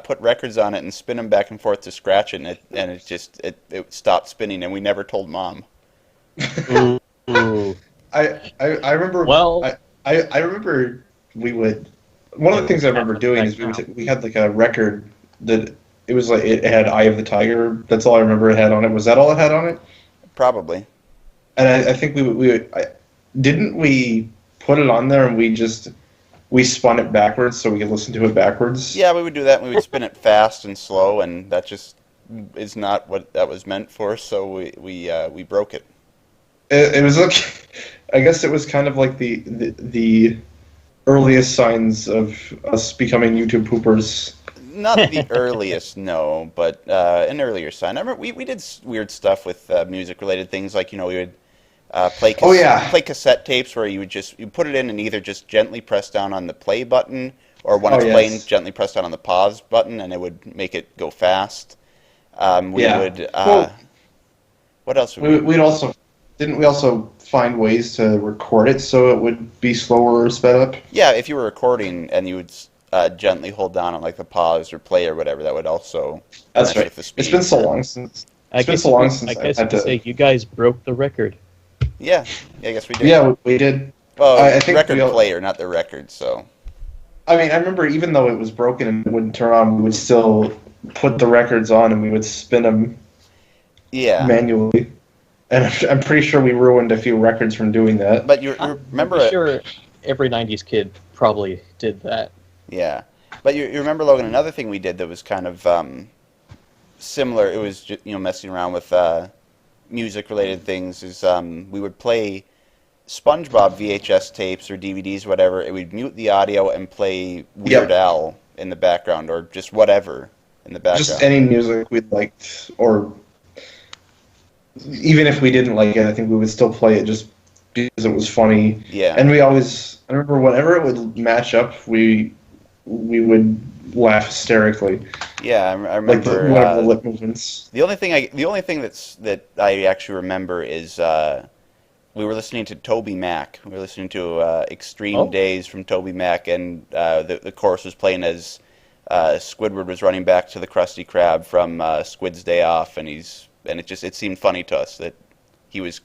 put records on it and spin them back and forth to scratch it, and it stopped spinning, and we never told Mom. Ooh. I remember. Well, I remember we would. One of the things I remember doing is we had like a record that it was like it had Eye of the Tiger. That's all I remember it had on it. Was that all it had on it? Probably. And I think didn't we put it on there and we spun it backwards so we could listen to it backwards? Yeah, we would do that. We would spin it fast and slow, and that just is not what that was meant for. So we broke it. It was like, I guess it was kind of like the earliest signs of us becoming YouTube poopers. Not the earliest, no, but an earlier sign. I remember we did weird stuff with music-related things, like we would play cassette tapes where you put it in and either just gently press down on the play button, or when it's playing, gently press down on the pause button, and it would make it go fast. What else? Didn't we also find ways to record it so it would be slower or sped up? Yeah, if you were recording and you would gently hold down on like the pause or play or whatever, that would also mess with the speed. It's been so long since. I guess you could say you guys broke the record. Yeah, I guess we did. Yeah, we did. Well, I think record player, not the record. So. I mean, I remember even though it was broken and it wouldn't turn on, we would still put the records on and we would spin them. Yeah. Manually. And I'm pretty sure we ruined a few records from doing that. But you remember? I'm sure every '90s kid probably did that. Yeah, but you remember, Logan? Another thing we did that was kind of similar. It was just, messing around with music-related things. Is we would play SpongeBob VHS tapes or DVDs, whatever. It would mute the audio and play Weird Al in the background, or just whatever in the background. Just any music we liked, or even if we didn't like it, I think we would still play it just because it was funny. Yeah. And I remember whenever it would match up, we would laugh hysterically. Yeah, I remember. Like the lip movements. The only thing that I actually remember is we were listening to Toby Mac. We were listening to Extreme Days from Toby Mac, and the chorus was playing as Squidward was running back to the Krusty Krab from Squid's Day Off, and it seemed funny to us that he was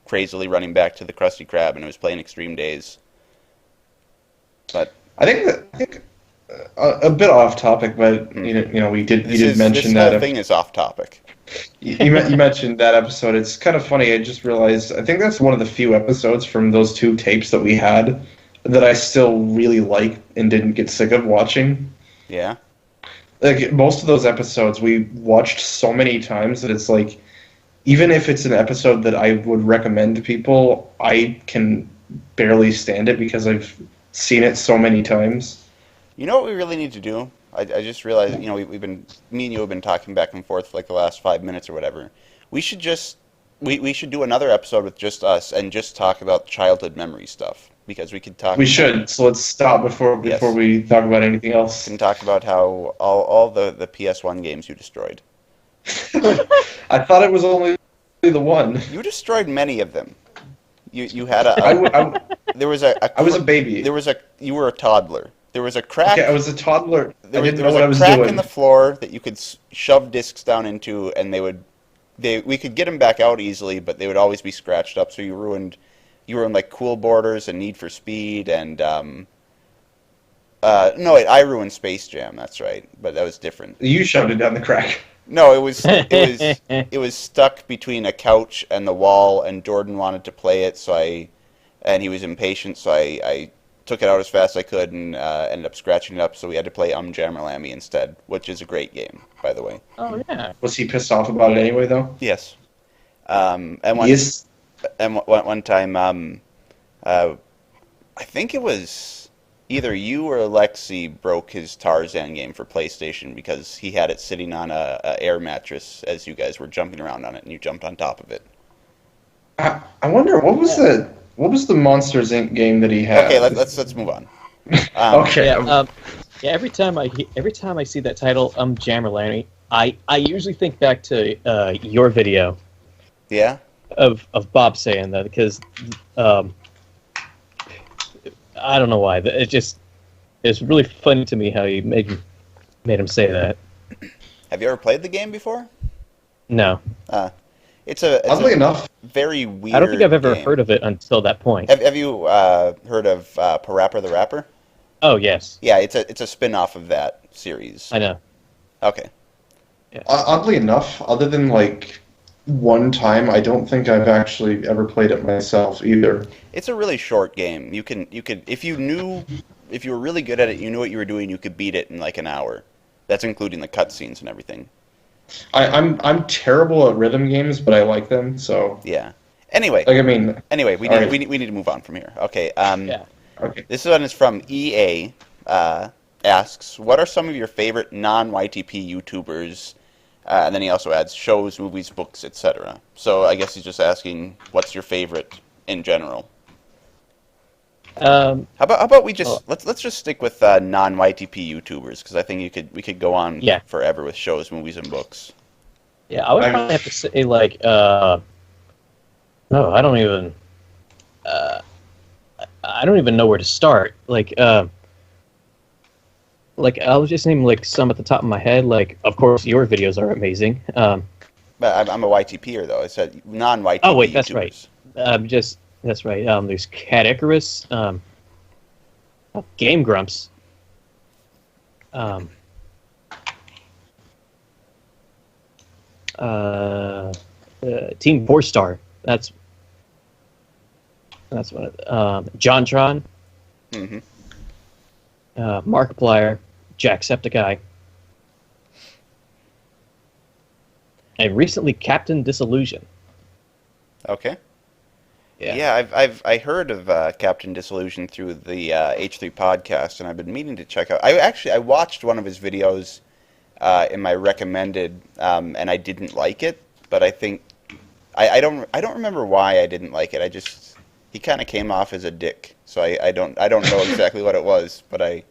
crazily running back to the Krusty Krab, and it was playing Extreme Days. But I think a bit off topic, but you know we did mention this that whole thing is off topic. you mentioned that episode. It's kind of funny. I just realized I think that's one of the few episodes from those 2 tapes that we had that I still really like and didn't get sick of watching. Yeah. Like most of those episodes we watched so many times that it's like, even if it's an episode that I would recommend to people, I can barely stand it because I've seen it so many times. You know what we really need to do? I just realized, me and you have been talking back and forth for like the last 5 minutes or whatever. We should just, we should do another episode with just us and just talk about childhood memory stuff. Because we could talk. We should. So let's stop before we talk about anything else. We can talk about how all the PS1 games you destroyed. I thought it was only the one. You destroyed many of them. You had a. There was a. I was a baby. You were a toddler. There was a crack. Okay, I was a toddler. There I didn't know what I was crack doing. in the floor that you could shove discs down into, and we could get them back out easily, but they would always be scratched up. So you ruined like Cool Borders and Need for Speed and I ruined Space Jam. That's right, but that was different. You shoved it down the crack. No, it was stuck between a couch and the wall, and Jordan wanted to play it, and he was impatient, so I took it out as fast as I could and ended up scratching it up. So we had to play Jammerlammy instead, which is a great game, by the way. Oh yeah. Was he pissed off about it anyway, though? Yes. And one time, I think it was either you or Lexi broke his Tarzan game for PlayStation because he had it sitting on a air mattress as you guys were jumping around on it, and you jumped on top of it. I wonder what was the Monsters Inc. game that he had. Okay, let's move on. Okay. Yeah, every time I see that title, Jammerlanny, I usually think back to your video. Yeah. Of Bob saying that, because I don't know why. It's really funny to me how you made him say that. Have you ever played the game before? No. It's oddly enough, very weird. I don't think I've ever game. heard of it until that point. Have you heard of Parappa the Rapper? Oh yes. Yeah, it's a spin-off of that series. I know. Okay. Yeah. Oddly enough, other than like one time, I don't think I've actually ever played it myself either. It's a really short game. You could if you were really good at it, you knew what you were doing, you could beat it in like an hour. That's including the cutscenes and everything. I'm terrible at rhythm games, but I like them. So yeah. Anyway, we need to move on from here. Okay. Yeah. Okay. This one is from EA. Asks, what are some of your favorite non-YTP YouTubers? And then he also adds shows, movies, books, etc. So I guess he's just asking, what's your favorite in general? How about we just let's just stick with non-YTP YouTubers, because I think we could go on forever with shows, movies, and books. Yeah, I would probably have to say like no, I don't even know where to start. Like I'll just name like some at the top of my head. Like, of course, your videos are amazing. But I'm a YTPer though. I said non-YTP. Oh wait, that's YouTubers. right. That's right. There's Cat Icarus, Game Grumps, Team 4-Star. That's one of JonTron. Mm-hmm. Markiplier, Jacksepticeye, and recently Captain Disillusion. Okay. Yeah. Yeah, I heard of Captain Disillusion through the H3 podcast, and I've been meaning to check out. I watched one of his videos in my recommended, and I didn't like it. But I think I don't remember why I didn't like it. He kind of came off as a dick, so I don't know exactly what it was, but I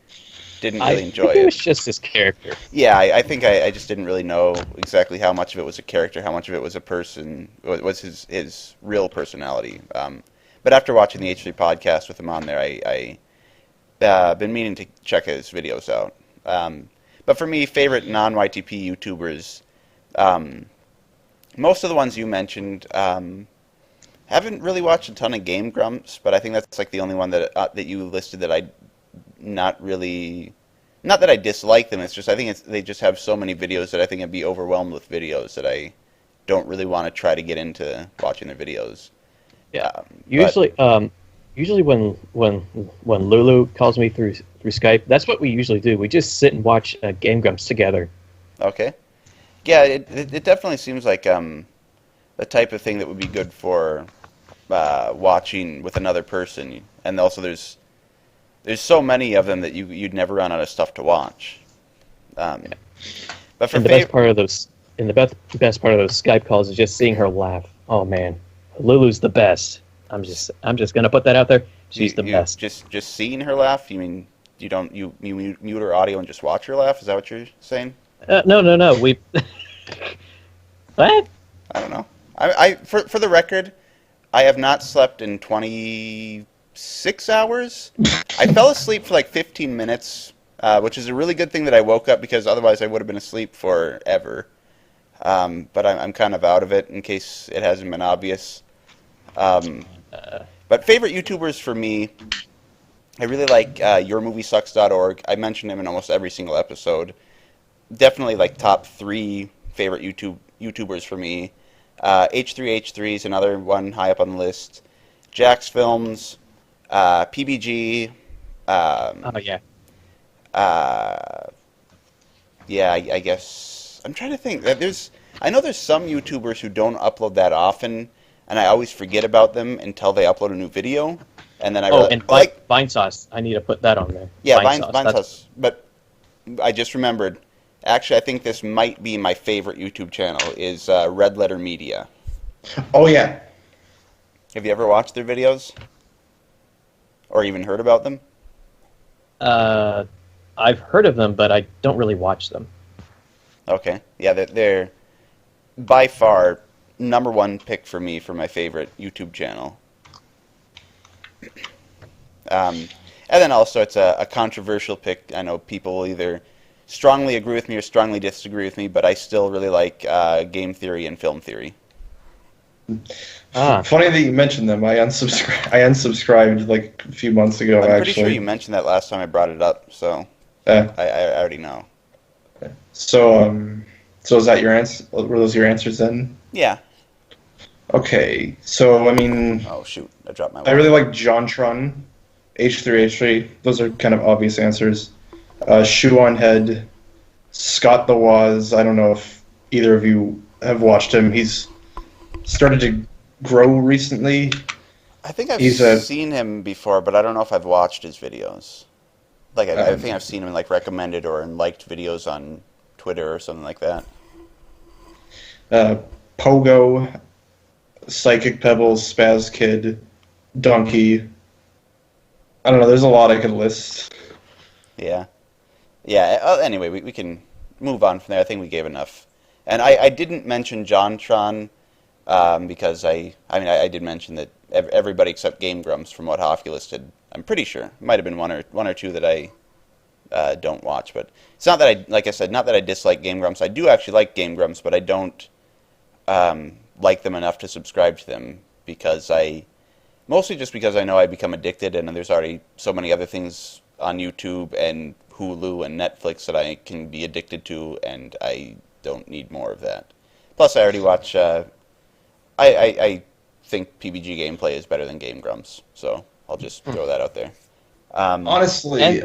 didn't really enjoy it. It was just his character. Yeah, I think I just didn't really know exactly how much of it was a character, how much of it was a person, was his real personality. But after watching the H3 podcast with him on there, I been meaning to check his videos out. But for me, favorite non-YTP YouTubers, most of the ones you mentioned, haven't really watched a ton of Game Grumps, but I think that's like the only one that you listed that I not really. Not that I dislike them. It's just I think they just have so many videos that I think I'd be overwhelmed with videos that I don't really want to try to get into watching their videos. Yeah. Usually when Lulu calls me through Skype, that's what we usually do. We just sit and watch Game Grumps together. Okay. Yeah, it definitely seems like the type of thing that would be good for watching with another person, and also there's so many of them that you'd never run out of stuff to watch. But for and the best part of those Skype calls is just seeing her laugh. Oh man, Lulu's the best. I'm just gonna put that out there. She's the best. Just seeing her laugh. You mean you mute her audio and just watch her laugh? Is that what you're saying? No. We what? I don't know. I for the record, I have not slept in 26 hours. I fell asleep for like 15 minutes, which is a really good thing that I woke up because otherwise I would have been asleep forever. But I'm kind of out of it in case it hasn't been obvious. But favorite YouTubers for me, I really like YourMovieSucks.org. I mention him in almost every single episode. Definitely like top 3 favorite YouTubers for me. H3H3 is another one high up on the list. Jack's Films, PBG. I guess I'm trying to think. I know there's some YouTubers who don't upload that often, and I always forget about them until they upload a new video, and then Vine Sauce. I need to put that on there. Yeah, Vine Sauce. But I just remembered. Actually, I think this might be my favorite YouTube channel. Is Red Letter Media. Oh yeah. Have you ever watched their videos, or even heard about them? I've heard of them, but I don't really watch them. Okay. Yeah, they're by far #1 pick for me for my favorite YouTube channel. And then also it's a controversial pick. I know people will either strongly agree with me or strongly disagree with me, but I still really like Game Theory and Film Theory. Funny that you mentioned them. I unsubscribed like a few months ago. I'm pretty sure you mentioned that last time I brought it up, so I already know. So is that your answer? Were those your answers then? Yeah. Okay. So I mean. Oh shoot! I dropped my. I really like JonTron, H3H3. Those are kind of obvious answers. Shoe on Head, Scott the Woz. I don't know if either of you have watched him. He's started to grow recently. I think I've seen him before, but I don't know if I've watched his videos. Like I think I've seen him in like recommended or in liked videos on Twitter or something like that. Pogo, Psychic Pebbles, Spaz Kid, Donkey. I don't know. There's a lot I could list. Yeah. Anyway, we can move on from there. I think we gave enough. And I didn't mention JonTron because I did mention that everybody except Game Grumps from what Hoffy listed. I'm pretty sure might have been one or two that I don't watch, but it's not that like I said, not that I dislike Game Grumps. I do actually like Game Grumps, but I don't like them enough to subscribe to them mostly just because I know I become addicted, and there's already so many other things on YouTube and Hulu and Netflix that I can be addicted to, and I don't need more of that. Plus, I already watch. I think PBG gameplay is better than Game Grumps, so I'll just throw that out there. Honestly,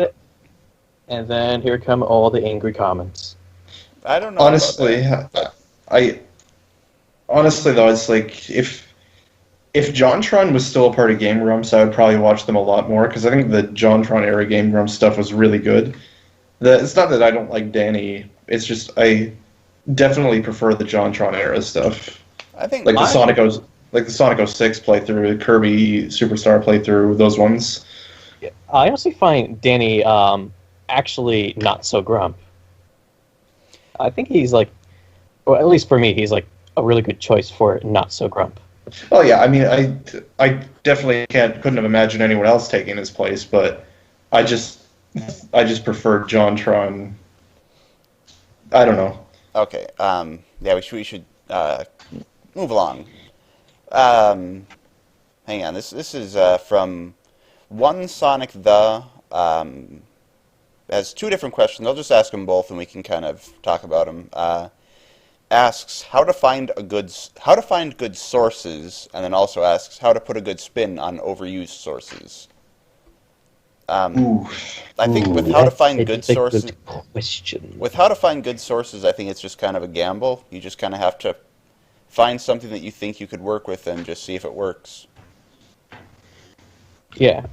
and then here come all the angry comments. I don't know. Honestly, though, it's like if JonTron was still a part of Game Grumps, I would probably watch them a lot more because I think the JonTron era Game Grumps stuff was really good. It's not that I don't like Danny. It's just I definitely prefer the JonTron era stuff. I think the Sonic 06 playthrough, Kirby Superstar playthrough, those ones. I also find Danny actually not so grump. I think he's like, or at least for me, he's like a really good choice for not so grump. Oh yeah, I mean, I definitely couldn't have imagined anyone else taking his place, but I just prefer JonTron. I don't know. Okay. Yeah, we should move along. hang on. This is from One Sonic the. Has two different questions. I'll just ask them both, and we can kind of talk about them. Asks how to find good sources, and then also asks how to put a good spin on overused sources. I think with how to find good sources, I think it's just kind of a gamble. You just kind of have to find something that you think you could work with and just see if it works. Yeah.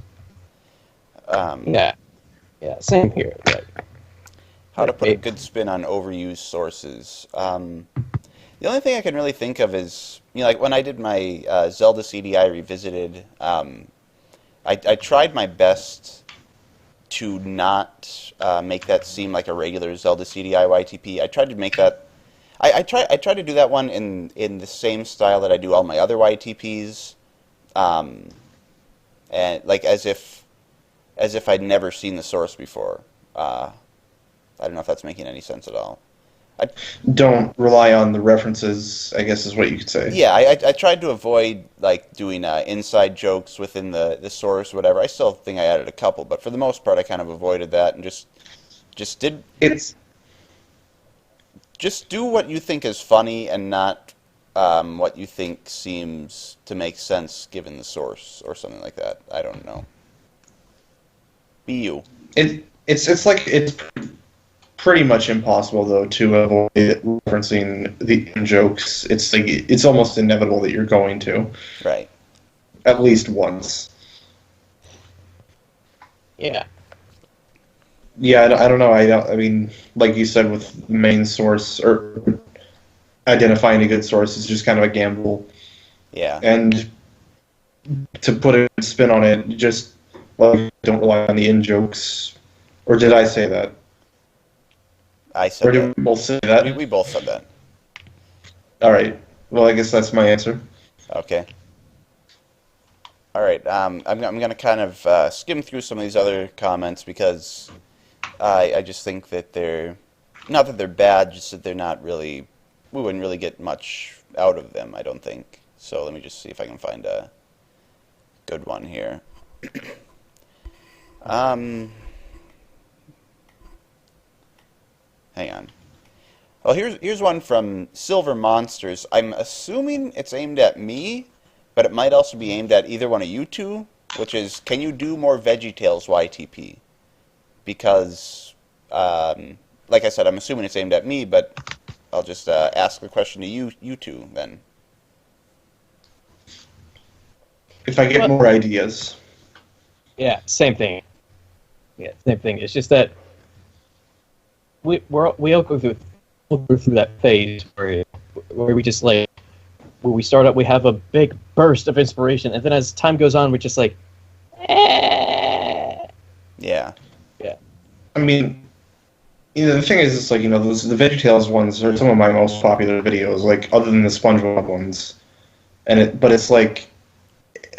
Yeah, same here. Like, how to put a good spin on overused sources. The only thing I can really think of is, like when I did my Zelda CDI Revisited, I tried my best to not make that seem like a regular Zelda CDI YTP. I tried to make that. I tried to do that one in the same style that I do all my other YTPs, and like as if I'd never seen the source before. I don't know if that's making any sense at all. Don't rely on the references, I guess is what you could say. Yeah, I tried to avoid like doing inside jokes within the source, whatever. I still think I added a couple, but for the most part, I kind of avoided that and just did. Just do what you think is funny and not what you think seems to make sense given the source or something like that. I don't know. Be you. It's pretty much impossible though to avoid referencing the jokes. It's almost inevitable that you're going to. Right. At least once. Yeah. Yeah, I don't know. I mean, like you said, with the main source or identifying a good source is just kind of a gamble. Yeah. And to put a spin on it, just don't rely on the in-jokes. Or did I say that? I said that. Or did we both say that? We both said that. All right. Well, I guess that's my answer. Okay. All right. I'm going to kind of skim through some of these other comments because I just think that they're not that they're bad, just that they're not really. We wouldn't really get much out of them, I don't think. So let me just see if I can find a good one here. Hang on. Well, here's one from Silver Monsters. I'm assuming it's aimed at me, but it might also be aimed at either one of you two, which is, can you do more VeggieTales YTP? Because, like I said, I'm assuming it's aimed at me, but I'll just ask the question to you two then. If I get more ideas. Yeah, same thing. Yeah, same thing. It's just that we all go through that phase where we just like when we start up, we have a big burst of inspiration, and then as time goes on, we're just like, Yeah. Yeah. I mean, the thing is, it's like, the VeggieTales ones are some of my most popular videos, like, other than the SpongeBob ones. But it's like,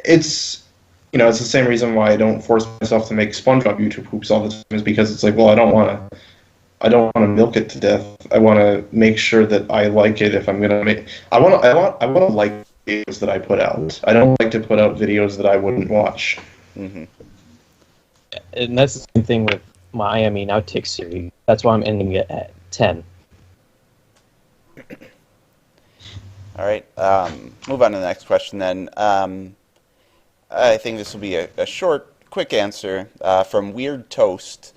it's the same reason why I don't force myself to make SpongeBob YouTube poops all the time, is because it's like, well, I don't want to milk it to death. I want to make sure that I like it if I'm gonna make. I want to like videos that I put out. I don't like to put out videos that I wouldn't watch. Mm-hmm. And that's the same thing with my Meen Outtakes series. That's why I'm ending it at 10. All right. Move on to the next question then. I think this will be a short, quick answer from Weird Toast.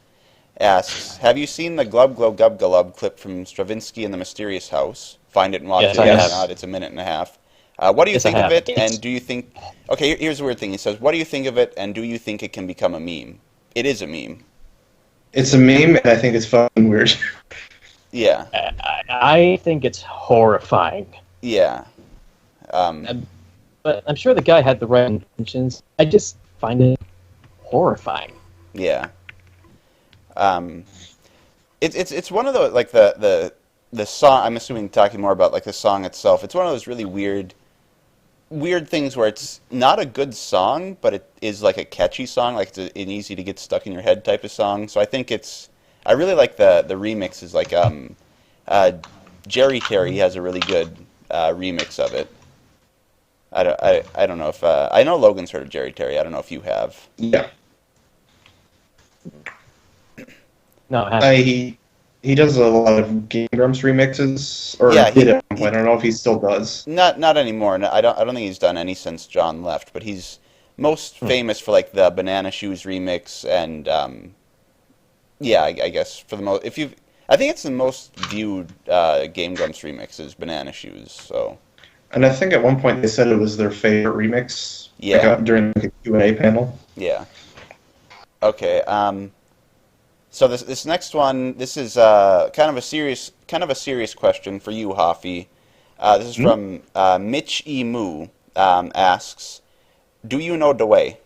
Asks, have you seen the Glub Glub Gub Glub clip from Stravinsky and the Mysterious House? Find it and watch it. Yes. Not. It's a minute and a half. What do you think of it, and do you think... Okay, here's a weird thing. He says, what do you think of it, and do you think it can become a meme? It is a meme. It's a meme, and I think it's fucking weird. Yeah. I think it's horrifying. Yeah. But I'm sure the guy had the right intentions. I just find it horrifying. Yeah. It's one of the like the song. I'm assuming talking more about like the song itself. It's one of those really weird things where it's not a good song, but it is like a catchy song, like it's an easy to get stuck in your head type of song. So I think I really like the remixes. Like Jerry Terry has a really good remix of it. I don't know if I know Logan's heard of Jerry Terry. I don't know if you have. Yeah. No, I haven't. He does a lot of Game Grumps remixes, or Yeah, did at one point. I don't know if he still does. Not anymore. No, I don't think he's done any since John left. But he's most famous for like the Banana Shoes remix, and yeah, I guess for the most, I think it's the most viewed Game Grumps remix is Banana Shoes. So. And I think at one point they said it was their favorite remix. Yeah. Like, during the Q&A panel. Yeah. Okay. So this next one, this is kind of a serious question for you, Hoffy. This is from Mitch E. Moo. Asks, do you know Dewey?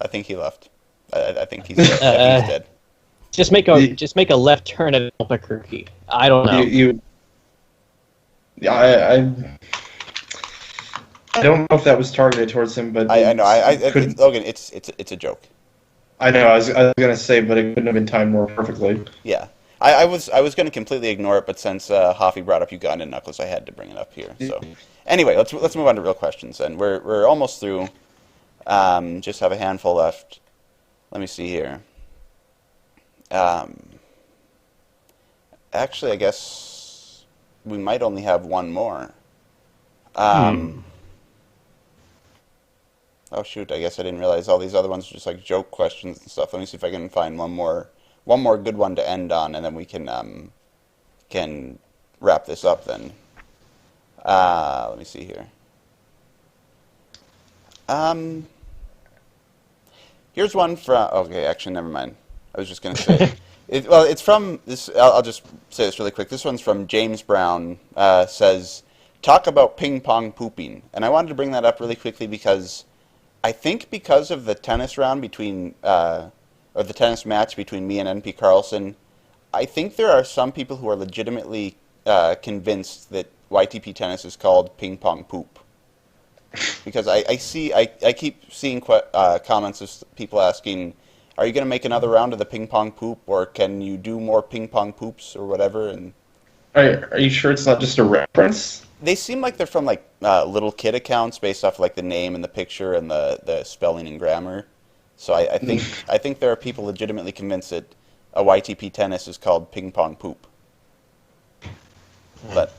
I think he left. I think he's dead. Just make a left turn at Albuquerque. I don't know. I don't know if that was targeted towards him, but I know. Logan, it's a joke. I know. I was gonna say, but it couldn't have been timed more perfectly. Yeah, I was going to completely ignore it, but since Hoffy brought up Uganda and Knuckles, I had to bring it up here. So, anyway, let's move on to real questions, and we're almost through. Just have a handful left. Let me see here. Actually, I guess we might only have one more. Oh shoot! I guess I didn't realize all these other ones were just like joke questions and stuff. Let me see if I can find one more good one to end on, and then we can wrap this up. Then let me see here. Here's one from. Okay, actually, never mind. I was just going to say. It's from this. I'll just say this really quick. This one's from James Brown. Says, talk about ping pong pooping, and I wanted to bring that up really quickly because I think because of the tennis round between, or the tennis match between me and NP Carlson, I think there are some people who are legitimately convinced that YTP tennis is called ping pong poop. Because I keep seeing comments of people asking, are you going to make another round of the ping pong poop, or can you do more ping pong poops, or whatever? And are you sure it's not just a reference? They seem like they're from like little kid accounts based off like the name and the picture and the spelling and grammar. So I think there are people legitimately convinced that a YTP tennis is called ping pong poop. But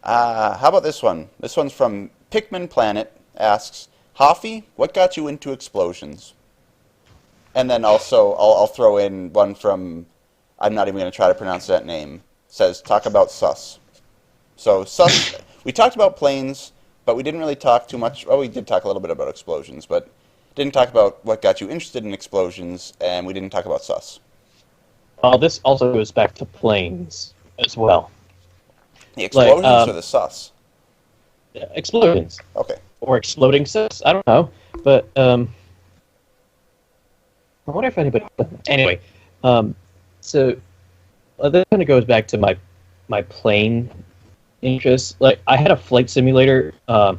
how about this one? This one's from Pikmin Planet. Asks, Hoffy, what got you into explosions? And then also I'll throw in one from, I'm not even going to try to pronounce that name. Says, talk about sus. So sus, we talked about planes, but we didn't really talk too much. Well, we did talk a little bit about explosions, but didn't talk about what got you interested in explosions, and we didn't talk about sus. Well, this also goes back to planes as well. The explosions or the sus? Explosions. Okay. Or exploding sus. I don't know, but I wonder if anybody. Anyway, so that kind of goes back to my plane interest. Like, I had a flight simulator that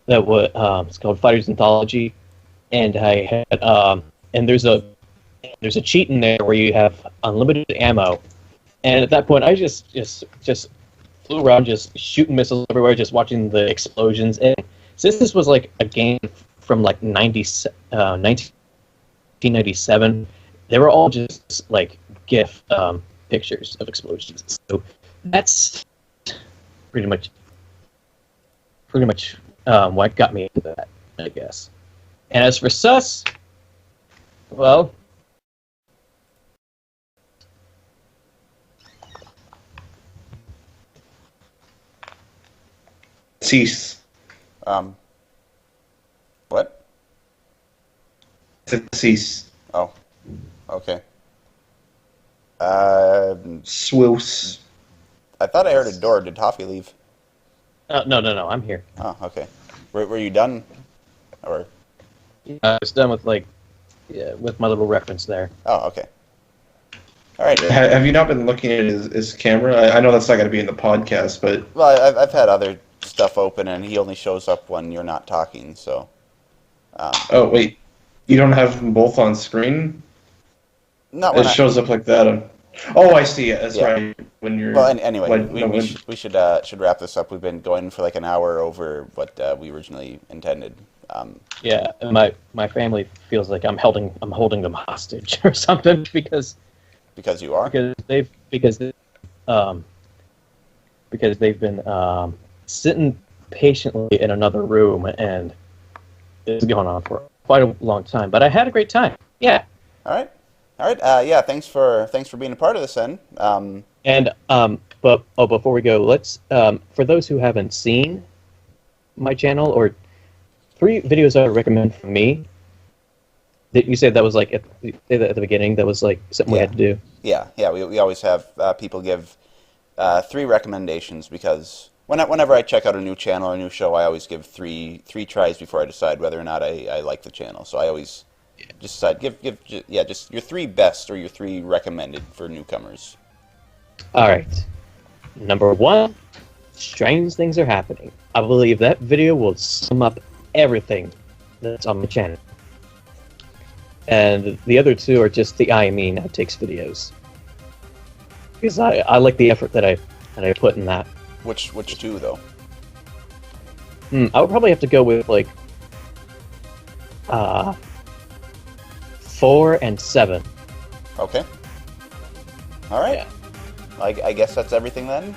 was it's called Fighter's Anthology, and I had and there's a cheat in there where you have unlimited ammo, and at that point I just flew around just shooting missiles everywhere, just watching the explosions. And since this was like a game from like 1997, they were all just like GIF pictures of explosions. So that's pretty much what got me into that, I guess. And as for sus, well, Cease. What? Cease. Oh, okay. Swoos. I thought I heard a door. Did Hoffy leave? no, I'm here. Oh, okay. Were you done? Or? I was done with with my little reference there. Oh, okay. All right. Have you not been looking at his camera? I know that's not going to be in the podcast, but Well, I've had other stuff open, and he only shows up when you're not talking. So. Oh wait, you don't have them both on screen? Not when It shows up like that. Oh, I see it. That's Yeah. right. When you're Well, anyway, when, we should wrap this up. We've been going for like an hour over what we originally intended. Yeah, and my family feels like I'm holding them hostage or something because Because you are. Because they've been sitting patiently in another room, and it's going on for quite a long time. But I had a great time. Yeah. All right. Yeah. Thanks for being a part of this, then. And but before we go, let's for those who haven't seen my channel, or 3 videos I would recommend from me. That you said that was like at the beginning. That was like something we had to do. Yeah. We always have people give 3 recommendations because whenever I check out a new channel or a new show, I always give three tries before I decide whether or not I like the channel. So I always just decide just your 3 best or your 3 recommended for newcomers. All right. Number 1, strange things are happening. I believe that video will sum up everything that's on the channel. And the other 2 are just the Meen Outtakes videos. Because I like the effort that I put in that. Which 2 though? I would probably have to go with like 4 and 7. Okay. All right. Yeah. I guess that's everything then.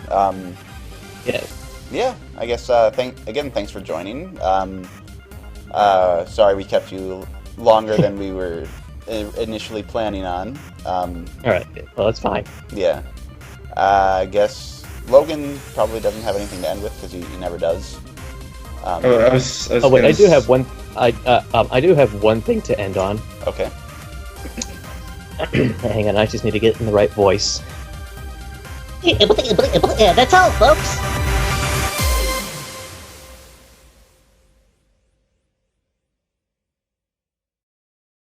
Yeah. Yeah. I guess thanks for joining. Sorry we kept you longer than we were initially planning on. All right. Well, that's fine. Yeah. I guess Logan probably doesn't have anything to end with because he never does. I was Wait, I do have one. I do have one thing to end on. Okay. Hang on, I just need to get in the right voice. That's all, folks.